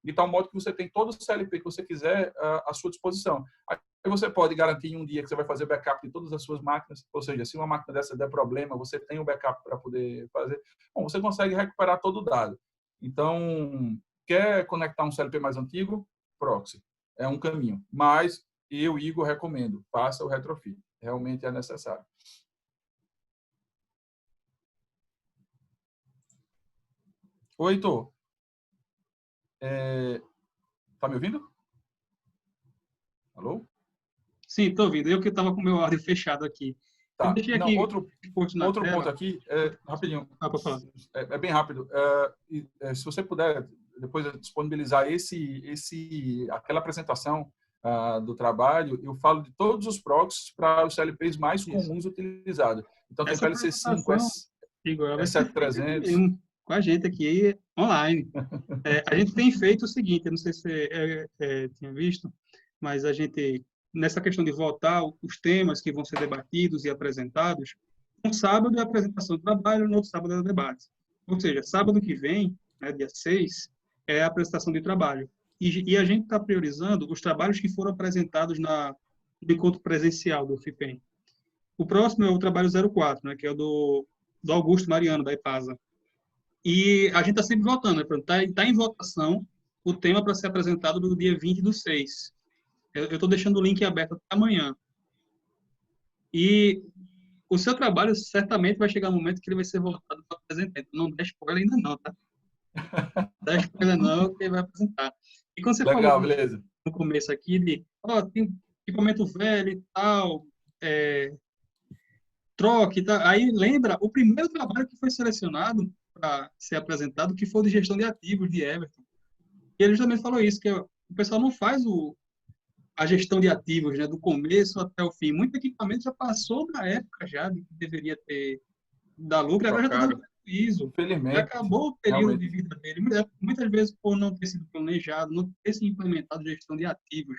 De tal modo que você tem todo o CLP que você quiser à sua disposição. Aí você pode garantir em um dia que você vai fazer backup de todas as suas máquinas, ou seja, se uma máquina dessa der problema, você tem o backup para poder fazer. Bom, você consegue recuperar todo o dado. Então, quer conectar um CLP mais antigo? Proxy. É um caminho. Mas eu, Igor, recomendo. Faça o retrofit. Realmente é necessário. Oi, Heitor. Tá me ouvindo? Alô? Sim, estou ouvindo. Eu que estava com o meu áudio fechado aqui. Tá. Eu deixei aqui Outro ponto aqui, rapidinho. Para falar. É bem rápido. Se você puder depois disponibilizar aquela apresentação do trabalho, eu falo de todos os proxies para os CLPs mais comuns utilizados. Então, tem PLC5, S7300. Com a gente aqui online. A gente tem feito o seguinte, eu não sei se você tinha visto, mas a gente, nessa questão de votar os temas que vão ser debatidos e apresentados, um sábado é a apresentação do trabalho, no outro sábado é o debate. Ou seja, sábado que vem, né, dia 6, é a apresentação de trabalho. E a gente está priorizando os trabalhos que foram apresentados no encontro presencial do FIPEM. O próximo é o trabalho 04, né, que é o do Augusto Mariano, da EPASA. E a gente está sempre votando, está em votação o tema para ser apresentado no dia 20/6. Eu estou deixando o link aberto até amanhã. E o seu trabalho certamente vai chegar um momento que ele vai ser votado para apresentar. Não dá spoiler ainda não, tá? Não dá spoiler não, que ele vai apresentar. E quando você falou beleza. No começo aqui de, tem equipamento velho e tal, troque e tal. Aí lembra o primeiro trabalho que foi selecionado para ser apresentado, que foi o de gestão de ativos de Everton. E ele justamente falou isso, que o pessoal não faz a gestão de ativos, né, do começo até o fim. Muito equipamento já passou da época já de que deveria ter dar lucro, agora já está dando prejuízo. Já acabou o período de vida dele. Muitas vezes por não ter sido planejado, não ter se implementado gestão de ativos.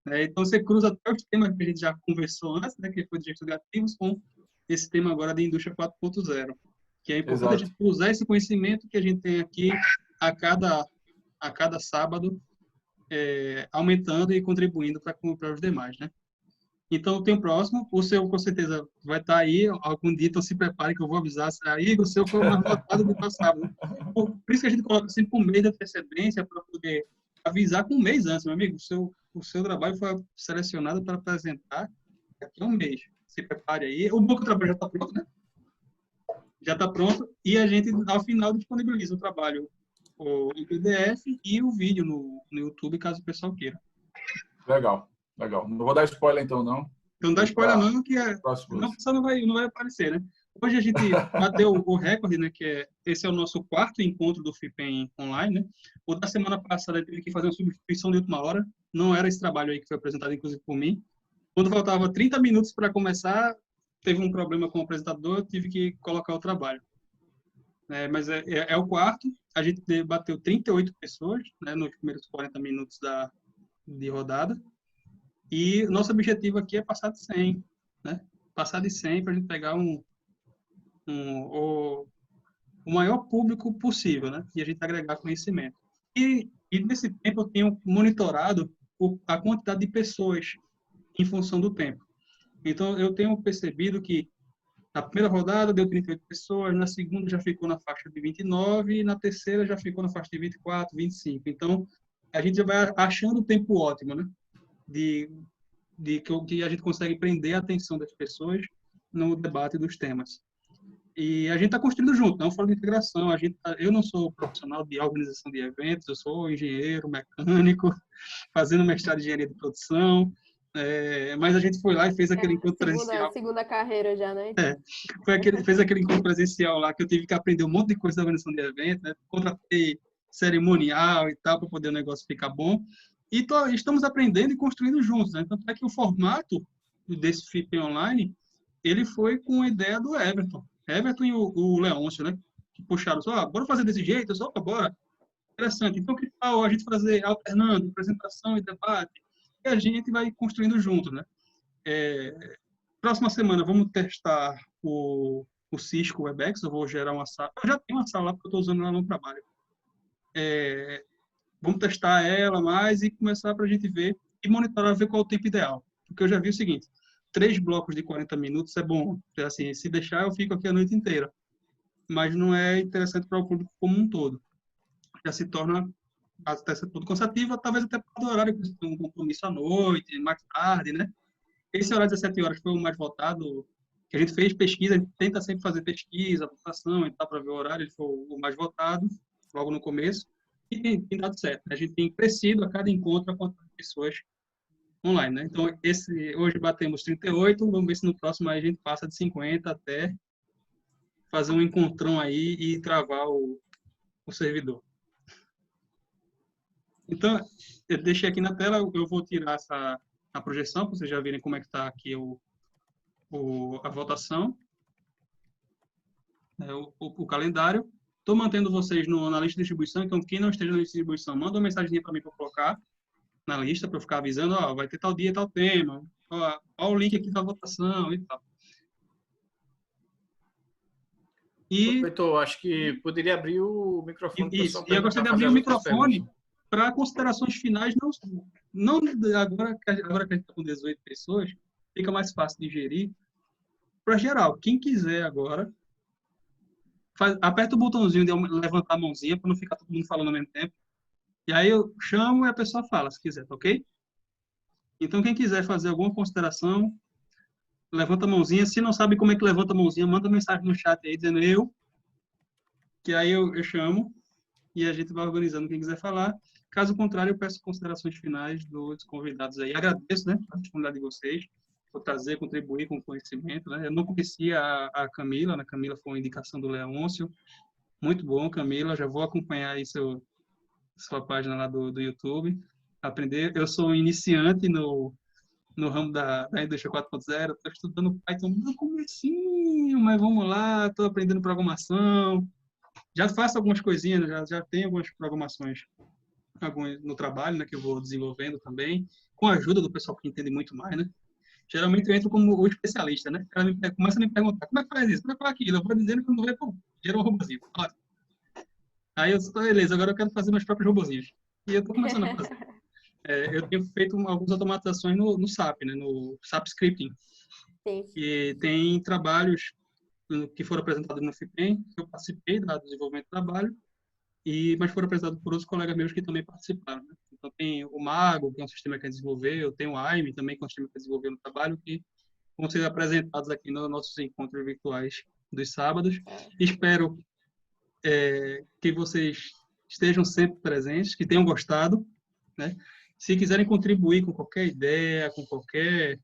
Então, você cruza até os temas que a gente já conversou antes, né, que foi de gestão de ativos, com esse tema agora de indústria 4.0. Que é importante a gente usar esse conhecimento que a gente tem aqui a cada sábado, aumentando e contribuindo para os demais, né? Então, tem o próximo. O seu, com certeza, vai estar aí algum dia, então se prepare que eu vou avisar. Aí, o seu foi o mais votado do passado. Né? Por isso que a gente coloca sempre um mês de antecedência para poder avisar com um mês antes, meu amigo. O seu trabalho foi selecionado para apresentar daqui a um mês. Se prepare aí. O banco de trabalho já está pronto, né? Já está pronto. E a gente, ao final, disponibiliza o trabalho em PDF e o vídeo no YouTube, caso o pessoal queira. Legal. Não vou dar spoiler, então, não? Então, não dá spoiler, não, que não vai aparecer, né? Hoje a gente bateu o recorde, né? Esse é o nosso 4º encontro do FIPEM online, né? O da semana passada, teve que fazer uma substituição de última hora. Não era esse trabalho aí que foi apresentado, inclusive, por mim. Quando faltava 30 minutos para começar, teve um problema com o apresentador, eu tive que colocar o trabalho. Mas é o 4º. A gente bateu 38 pessoas, né, nos primeiros 40 minutos de rodada. E nosso objetivo aqui é passar de 100, né? Passar de 100 para a gente pegar o maior público possível, né? E a gente agregar conhecimento. E nesse tempo eu tenho monitorado a quantidade de pessoas em função do tempo. Então, eu tenho percebido que na primeira rodada deu 38 pessoas, na segunda já ficou na faixa de 29 e na terceira já ficou na faixa de 24, 25. Então, a gente já vai achando o tempo ótimo, né? Que a gente consegue prender a atenção das pessoas no debate dos temas. E a gente está construindo junto, não falo de integração. Eu não sou profissional de organização de eventos, eu sou engenheiro, mecânico, fazendo mestrado em engenharia de produção. Mas a gente foi lá e fez aquele encontro presencial. Segunda carreira já, né? Fez aquele encontro presencial lá, que eu tive que aprender um monte de coisa da organização de evento, né? Contratei cerimonial e tal, para poder o negócio ficar bom. E estamos aprendendo e construindo juntos, né? Tanto é que o formato desse FIP online, ele foi com a ideia do Everton. Everton e o Leôncio, né? Que puxaram, bora fazer desse jeito? Bora. Interessante. Então, que tal a gente fazer alternando apresentação e debate? E a gente vai construindo junto, né? Próxima semana vamos testar o Cisco WebEx. Eu vou gerar uma sala. Eu já tenho uma sala lá porque eu estou usando ela no trabalho. Vamos testar ela mais e começar para a gente ver e monitorar, ver qual é o tempo ideal. Porque eu já vi o seguinte, 3 blocos de 40 minutos é bom. Assim, se deixar, eu fico aqui a noite inteira. Mas não é interessante para o público como um todo. Já se torna até ser tudo cansativo, talvez até por causa do horário, que tem um compromisso à noite, mais tarde, né? Esse horário de 17 horas foi o mais votado, que a gente fez pesquisa, a gente tenta sempre fazer pesquisa, votação e tal, para ver o horário, ele foi o mais votado, logo no começo, e tem dado certo. A gente tem crescido a cada encontro a quantidade de pessoas online, né? Então, hoje batemos 38, vamos ver se no próximo aí a gente passa de 50 até fazer um encontrão aí e travar o servidor. Então, eu deixei aqui na tela, eu vou tirar a projeção, para vocês já verem como é que está aqui a votação, o calendário. Estou mantendo vocês na lista de distribuição, então quem não esteja na lista de distribuição, manda uma mensagem para mim para colocar na lista, para eu ficar avisando, vai ter tal dia, tal tema, o link aqui da votação e tal. Professor, acho que poderia abrir o microfone. Isso, e eu gostaria de abrir o microfone para considerações finais, não agora que a gente está com 18 pessoas, fica mais fácil de gerir. Para geral, quem quiser agora, aperta o botãozinho de levantar a mãozinha, para não ficar todo mundo falando ao mesmo tempo. E aí eu chamo e a pessoa fala, se quiser, tá ok? Então, quem quiser fazer alguma consideração, levanta a mãozinha. Se não sabe como é que levanta a mãozinha, manda mensagem no chat aí, dizendo que aí eu chamo e a gente vai organizando quem quiser falar. Caso contrário, eu peço considerações finais dos convidados aí. Agradeço, né, a disponibilidade de vocês, por contribuir com o conhecimento, né? Eu não conhecia a Camila, né? Camila foi uma indicação do Leôncio. Muito bom, Camila. Já vou acompanhar aí sua página lá do YouTube. Aprender. Eu sou um iniciante no ramo da indústria 4.0. Estou estudando Python no comecinho, mas vamos lá. Estou aprendendo programação. Já faço algumas coisinhas, já tenho algumas programações no trabalho, né, que eu vou desenvolvendo também, com a ajuda do pessoal que entende muito mais, né? Geralmente eu entro como o especialista, né? Ela começa a me perguntar, como é que faz isso? Como é que faz aquilo? Eu vou dizendo que eu não vou, gera um robozinho. Aí eu estou, beleza, agora eu quero fazer meus próprios robozinhos. E eu estou começando a fazer. Eu tenho feito algumas automatizações no SAP, né? No SAP Scripting. Sim. E tem trabalhos que foram apresentados no FIPEM, que eu participei do desenvolvimento do trabalho, mas foram apresentados por outros colegas meus que também participaram, né? Então, tem o Mago, que é um sistema que a gente desenvolveu, tem o AIME também, que é um sistema que a gente desenvolveu no trabalho, que vão ser apresentados aqui nos nossos encontros virtuais dos sábados. Espero que vocês estejam sempre presentes, que tenham gostado, né? Se quiserem contribuir com qualquer ideia, com qualquer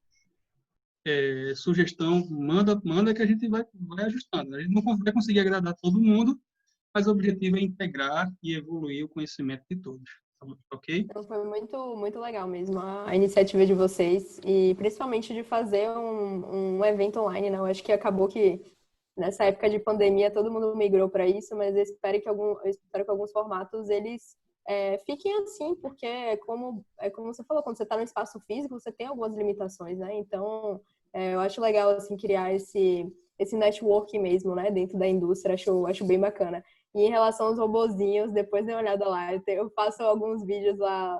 sugestão, manda que a gente vai ajustando. A gente não vai conseguir agradar todo mundo, mas o objetivo é integrar e evoluir o conhecimento de todos. Ok? Então, foi muito, muito legal mesmo a iniciativa de vocês e principalmente de fazer um evento online, né? Eu acho que acabou que nessa época de pandemia todo mundo migrou para isso, mas eu espero que alguns formatos eles fiquem assim, porque é como você falou, quando você está no espaço físico, você tem algumas limitações, né? Então, eu acho legal assim criar esse networking mesmo, né? Dentro da indústria, acho bem bacana. E em relação aos robozinhos, depois dê uma olhada lá. Eu faço alguns vídeos lá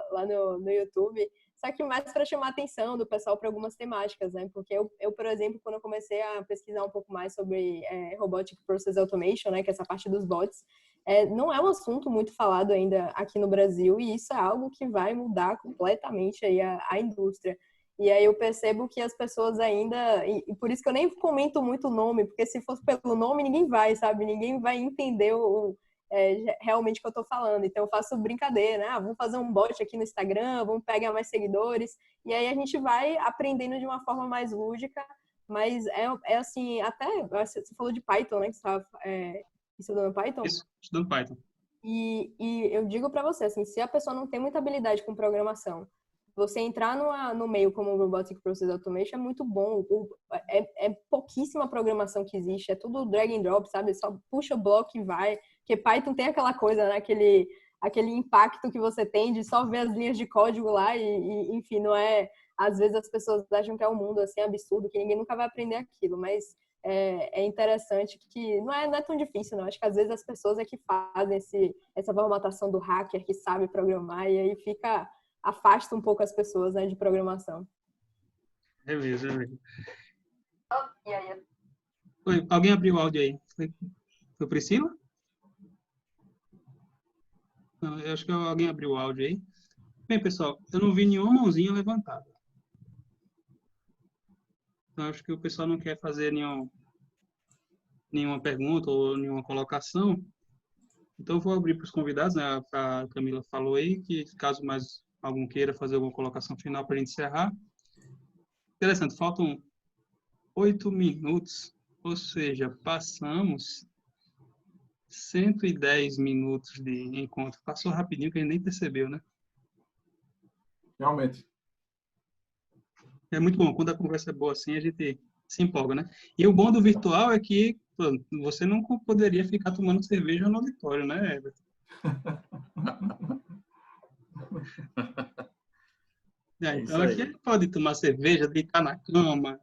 no YouTube, só que mais para chamar a atenção do pessoal para algumas temáticas, né? Porque eu, por exemplo, quando eu comecei a pesquisar um pouco mais sobre Robotic Process Automation, né? Que é essa parte dos bots, não é um assunto muito falado ainda aqui no Brasil e isso é algo que vai mudar completamente aí a indústria. E aí eu percebo que as pessoas ainda... E por isso que eu nem comento muito o nome, porque se fosse pelo nome, ninguém vai, sabe? Ninguém vai entender realmente o que eu estou falando. Então, eu faço brincadeira, né? Vamos fazer um bot aqui no Instagram, vamos pegar mais seguidores. E aí a gente vai aprendendo de uma forma mais lúdica, mas é assim, até você falou de Python, né? Que você estava estudando Python? Isso, estudando Python. E eu digo para você, assim, se a pessoa não tem muita habilidade com programação, você entrar no meio como o Robotic Process Automation é muito bom. É pouquíssima programação que existe, é tudo drag and drop, sabe? Só puxa o bloco e vai. Porque Python tem aquela coisa, né? Aquele impacto que você tem de só ver as linhas de código lá enfim, não é... Às vezes as pessoas acham que é um mundo assim absurdo, que ninguém nunca vai aprender aquilo, mas é interessante que não é tão difícil, não. Acho que às vezes as pessoas é que fazem essa formatação do hacker que sabe programar e aí afasta um pouco as pessoas, né, de programação. É mesmo, é mesmo. E aí? Oi, alguém abriu o áudio aí? Foi Priscila? Não, eu acho que alguém abriu o áudio aí. Bem, pessoal, eu não vi nenhuma mãozinha levantada. Então, acho que o pessoal não quer fazer nenhuma pergunta ou nenhuma colocação. Então, eu vou abrir para os convidados, né? A Camila falou aí que, caso mais algum queira fazer alguma colocação final para a gente encerrar. Interessante, faltam 8 minutos, ou seja, passamos 110 minutos de encontro. Passou rapidinho, que a gente nem percebeu, né? Realmente. É muito bom, quando a conversa é boa assim, a gente se empolga, né? E o bom do virtual é que você não poderia ficar tomando cerveja no auditório, né, Everton? Então aqui pode tomar cerveja, deitar na cama,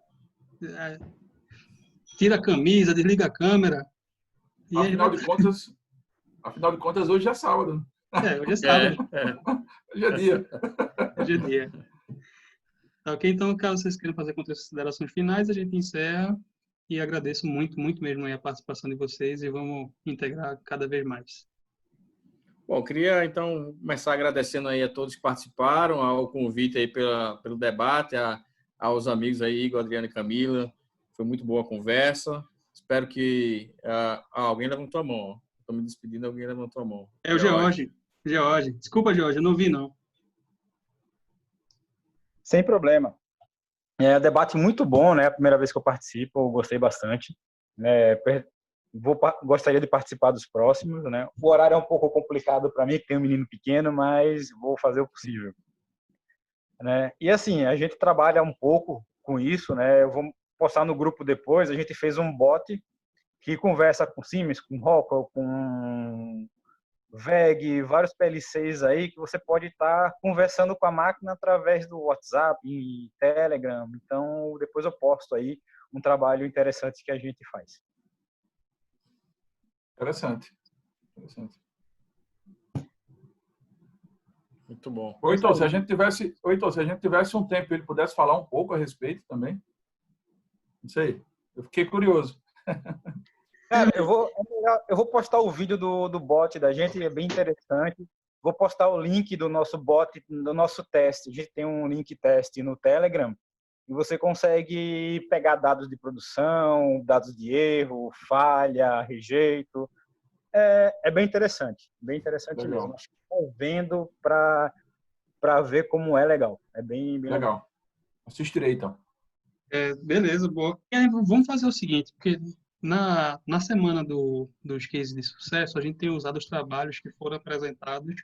tira a camisa, desliga a câmera. Afinal de contas, hoje é sábado. Hoje é sábado. Hoje é dia. Hoje é dia. Ok, então, caso vocês queiram fazer considerações finais, a gente encerra e agradeço muito, muito mesmo a participação de vocês e vamos integrar cada vez mais. Bom, queria então começar agradecendo aí a todos que participaram, ao convite aí pelo debate, aos amigos aí, Igor, Adriano e Camila. Foi muito boa a conversa. Espero que alguém levantou a mão. Estou me despedindo, alguém levantou a mão. É o George. Desculpa, George, eu não vi, não. Sem problema. É um debate muito bom, né? A primeira vez que eu participo, eu gostei bastante. Gostaria de participar dos próximos, né? O horário é um pouco complicado para mim, que tenho um menino pequeno, mas vou fazer o possível. Né? E assim, a gente trabalha um pouco com isso, né? Eu vou postar no grupo depois. A gente fez um bot que conversa com Siemens, com Rockwell, com VEG, vários PLCs aí que você pode estar conversando com a máquina através do WhatsApp e Telegram. Então, depois eu posto aí um trabalho interessante que a gente faz. Interessante. Muito bom. Então, se a gente tivesse um tempo e ele pudesse falar um pouco a respeito também. Não sei. Eu fiquei curioso. Cara, eu vou postar o vídeo do bot da gente, é bem interessante. Vou postar o link do nosso bot, do nosso teste. A gente tem um link teste no Telegram e você consegue pegar dados de produção, dados de erro, falha, rejeito. É bem interessante mesmo. Estou vendo para ver como é legal. É bem legal. Assistirei, então. Beleza, boa. E aí, vamos fazer o seguinte, porque na semana dos cases de sucesso, a gente tem usado os trabalhos que foram apresentados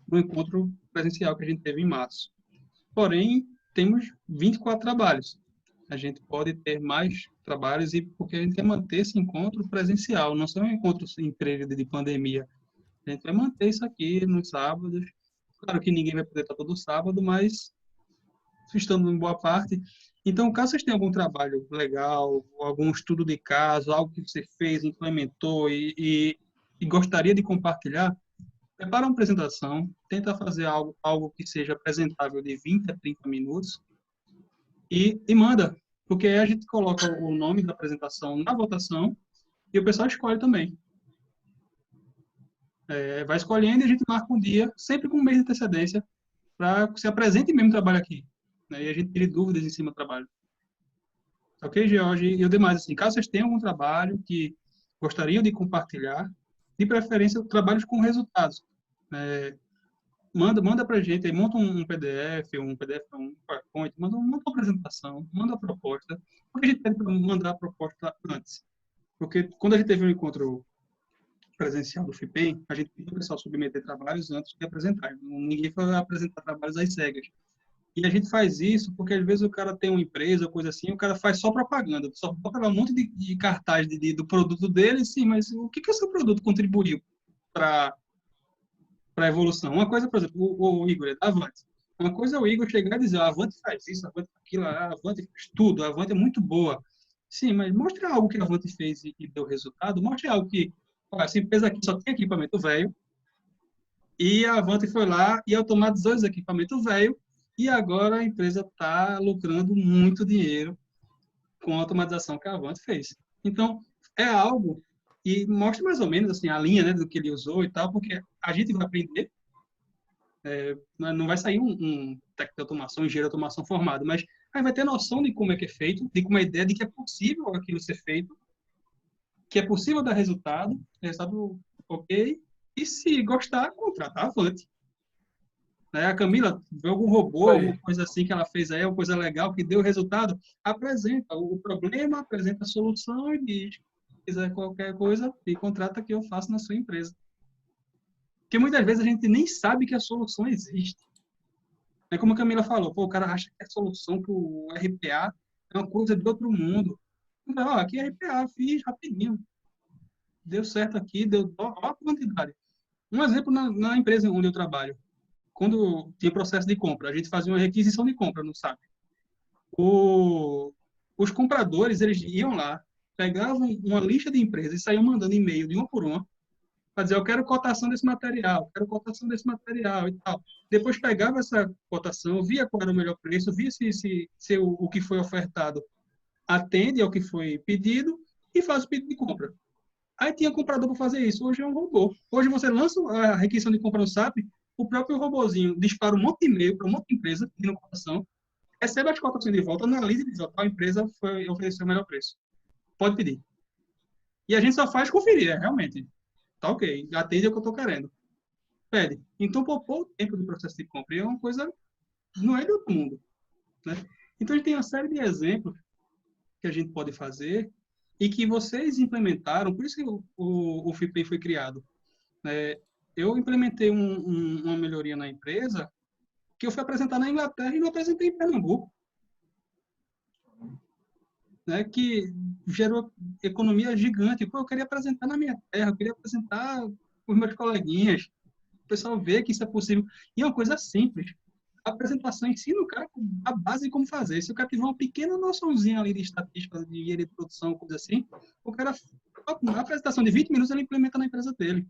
no encontro presencial que a gente teve em março. Porém, temos 24 trabalhos. A gente pode ter mais trabalhos porque a gente quer manter esse encontro presencial, não são encontros em período de pandemia. A gente vai manter isso aqui nos sábados. Claro que ninguém vai poder estar todo sábado, mas estando em boa parte. Então, caso vocês tenham algum trabalho legal, algum estudo de caso, algo que você fez, implementou e gostaria de compartilhar, prepara uma apresentação, tenta fazer algo que seja apresentável de 20 a 30 minutos e manda, porque aí a gente coloca o nome da apresentação na votação e o pessoal escolhe também. Vai escolhendo e a gente marca um dia, sempre com um mês de antecedência, para que se apresente mesmo o trabalho aqui. Né? E a gente tire dúvidas em cima do trabalho. Ok, George? E o demais, assim, caso vocês tenham algum trabalho que gostariam de compartilhar, de preferência, trabalhos com resultados. Manda para a gente, aí monta um PDF, um PowerPoint, monta uma apresentação, manda a proposta. Por que a gente pede para mandar a proposta antes? Porque quando a gente teve um encontro presencial do FIPEM, a gente pediu o pessoal submeter trabalhos antes de apresentar. Ninguém foi apresentar trabalhos às cegas. E a gente faz isso porque, às vezes, o cara tem uma empresa, coisa assim, o cara faz só propaganda, só bota um monte de cartaz do produto dele, sim, mas o que o seu produto contribuiu para a evolução? Uma coisa, por exemplo, o Igor é da Avante. Uma coisa é o Igor chegar e dizer, a Avante faz isso, a Avante faz aquilo, a Avante faz tudo, a Avante é muito boa. Sim, mas mostre algo que a Avante fez e deu resultado, mostre algo que, essa empresa aqui só tem equipamento velho, e a Avante foi lá e automatizou esse equipamento velho, e agora a empresa está lucrando muito dinheiro com a automatização que a Avante fez. Então, é algo, e mostra mais ou menos assim, a linha, né, do que ele usou e tal, porque a gente vai aprender, não vai sair um técnico de automação, engenheiro de automação formado, mas aí vai ter noção de como é que é feito, de como é a ideia de que é possível aquilo ser feito, que é possível dar resultado ok, e se gostar, contratar a Avante. A Camila, vê algum robô, alguma coisa assim que ela fez aí, uma coisa legal que deu resultado, apresenta o problema, apresenta a solução e diz, se quiser qualquer coisa, me contrata que eu faço na sua empresa. Porque muitas vezes a gente nem sabe que a solução existe. É como a Camila falou, o cara acha que a solução, que o RPA é uma coisa de outro mundo. Então, aqui é RPA, fiz rapidinho. Deu certo aqui, deu a quantidade. Um exemplo na empresa onde eu trabalho. Quando tinha processo de compra, a gente fazia uma requisição de compra no SAP. Os compradores, eles iam lá, pegavam uma lista de empresas e saíam mandando e-mail de uma por uma, para dizer, eu quero cotação desse material, quero cotação desse material e tal. Depois pegava essa cotação, via qual era o melhor preço, via se o que foi ofertado atende ao que foi pedido e faz o pedido de compra. Aí tinha comprador para fazer isso. Hoje é um robô. Hoje você lança a requisição de compra no SAP, o próprio robozinho dispara um monte de e-mail para um monte de empresa pedindo cotação, recebe as cotações de volta, analisa e diz, tal empresa ofereceu o melhor preço. Pode pedir. E a gente só faz conferir, realmente. Tá ok, atende ao que eu estou querendo. Pede. Então, poupou o tempo do processo de compra. E é uma coisa, não é de outro mundo. Né? Então, a gente tem uma série de exemplos que a gente pode fazer e que vocês implementaram, por isso que o FIPEM foi criado. Eu implementei uma melhoria na empresa que eu fui apresentar na Inglaterra e não apresentei em Pernambuco. Né, que gerou economia gigante. Pô, eu queria apresentar na minha terra, eu queria apresentar com os meus coleguinhas. O pessoal vê que isso é possível. E é uma coisa simples. A apresentação ensina o cara a base de como fazer. Se o cara tiver uma pequena noçãozinha ali de estatística, de engenharia de produção, coisa assim, o cara, a apresentação de 20 minutos, ele implementa na empresa dele.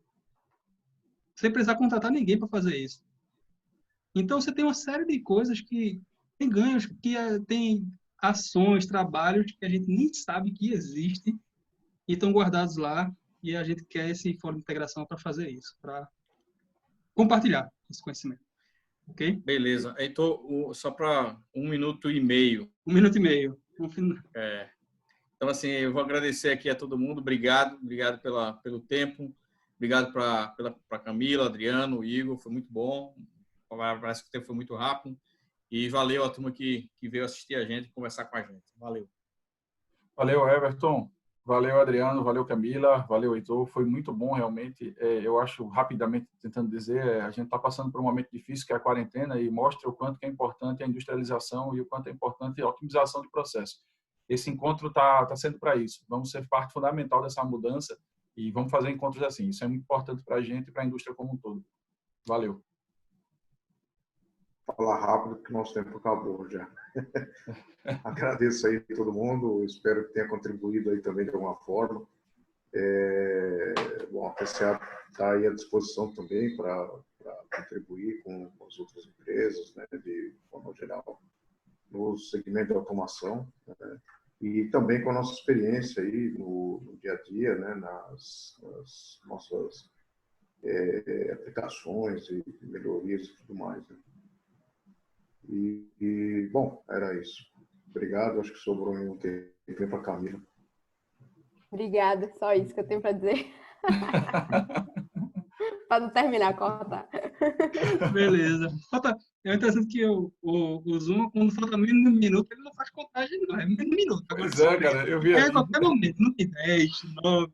Sem precisar contratar ninguém para fazer isso. Então, você tem uma série de coisas que tem ganhos, que tem ações, trabalhos que a gente nem sabe que existem e estão guardados lá, e a gente quer esse fórum de integração para fazer isso, para compartilhar esse conhecimento. Ok? Beleza. Então, só para 1 minuto e meio. 1 minuto e meio. Então, assim, eu vou agradecer aqui a todo mundo. Obrigado pelo tempo. Obrigado para Camila, Adriano, Igor. Foi muito bom. Parece que o tempo foi muito rápido. E valeu a turma que veio assistir a gente e conversar com a gente. Valeu. Valeu, Everton. Valeu, Adriano. Valeu, Camila. Valeu, Heitor. Foi muito bom, realmente. Eu acho, rapidamente, tentando dizer, a gente está passando por um momento difícil, que é a quarentena, e mostra o quanto que é importante a industrialização e o quanto é importante a otimização de processo. Esse encontro está sendo para isso. Vamos ser parte fundamental dessa mudança e vamos fazer encontros assim. Isso é muito importante para a gente e para a indústria como um todo. Valeu. Falar rápido, porque nosso tempo acabou já. Agradeço aí a todo mundo, espero que tenha contribuído aí também de alguma forma. Bom, a PCA está aí à disposição também para contribuir com as outras empresas, né, de forma geral, no segmento de automação, né, e também com a nossa experiência aí no dia a dia, né, nas nossas aplicações e melhorias e tudo mais. Né. Bom, era isso. Obrigado, acho que sobrou um tempo para a Camila. Obrigada, só isso que eu tenho para dizer. Para não terminar, cortar. Beleza. É interessante que o Zoom, quando falta menos de um minuto, ele não faz contagem, não. É menos de um minuto. Agora, Pois é, cara, eu vi é a aqui. qualquer momento, não tem 10, 9.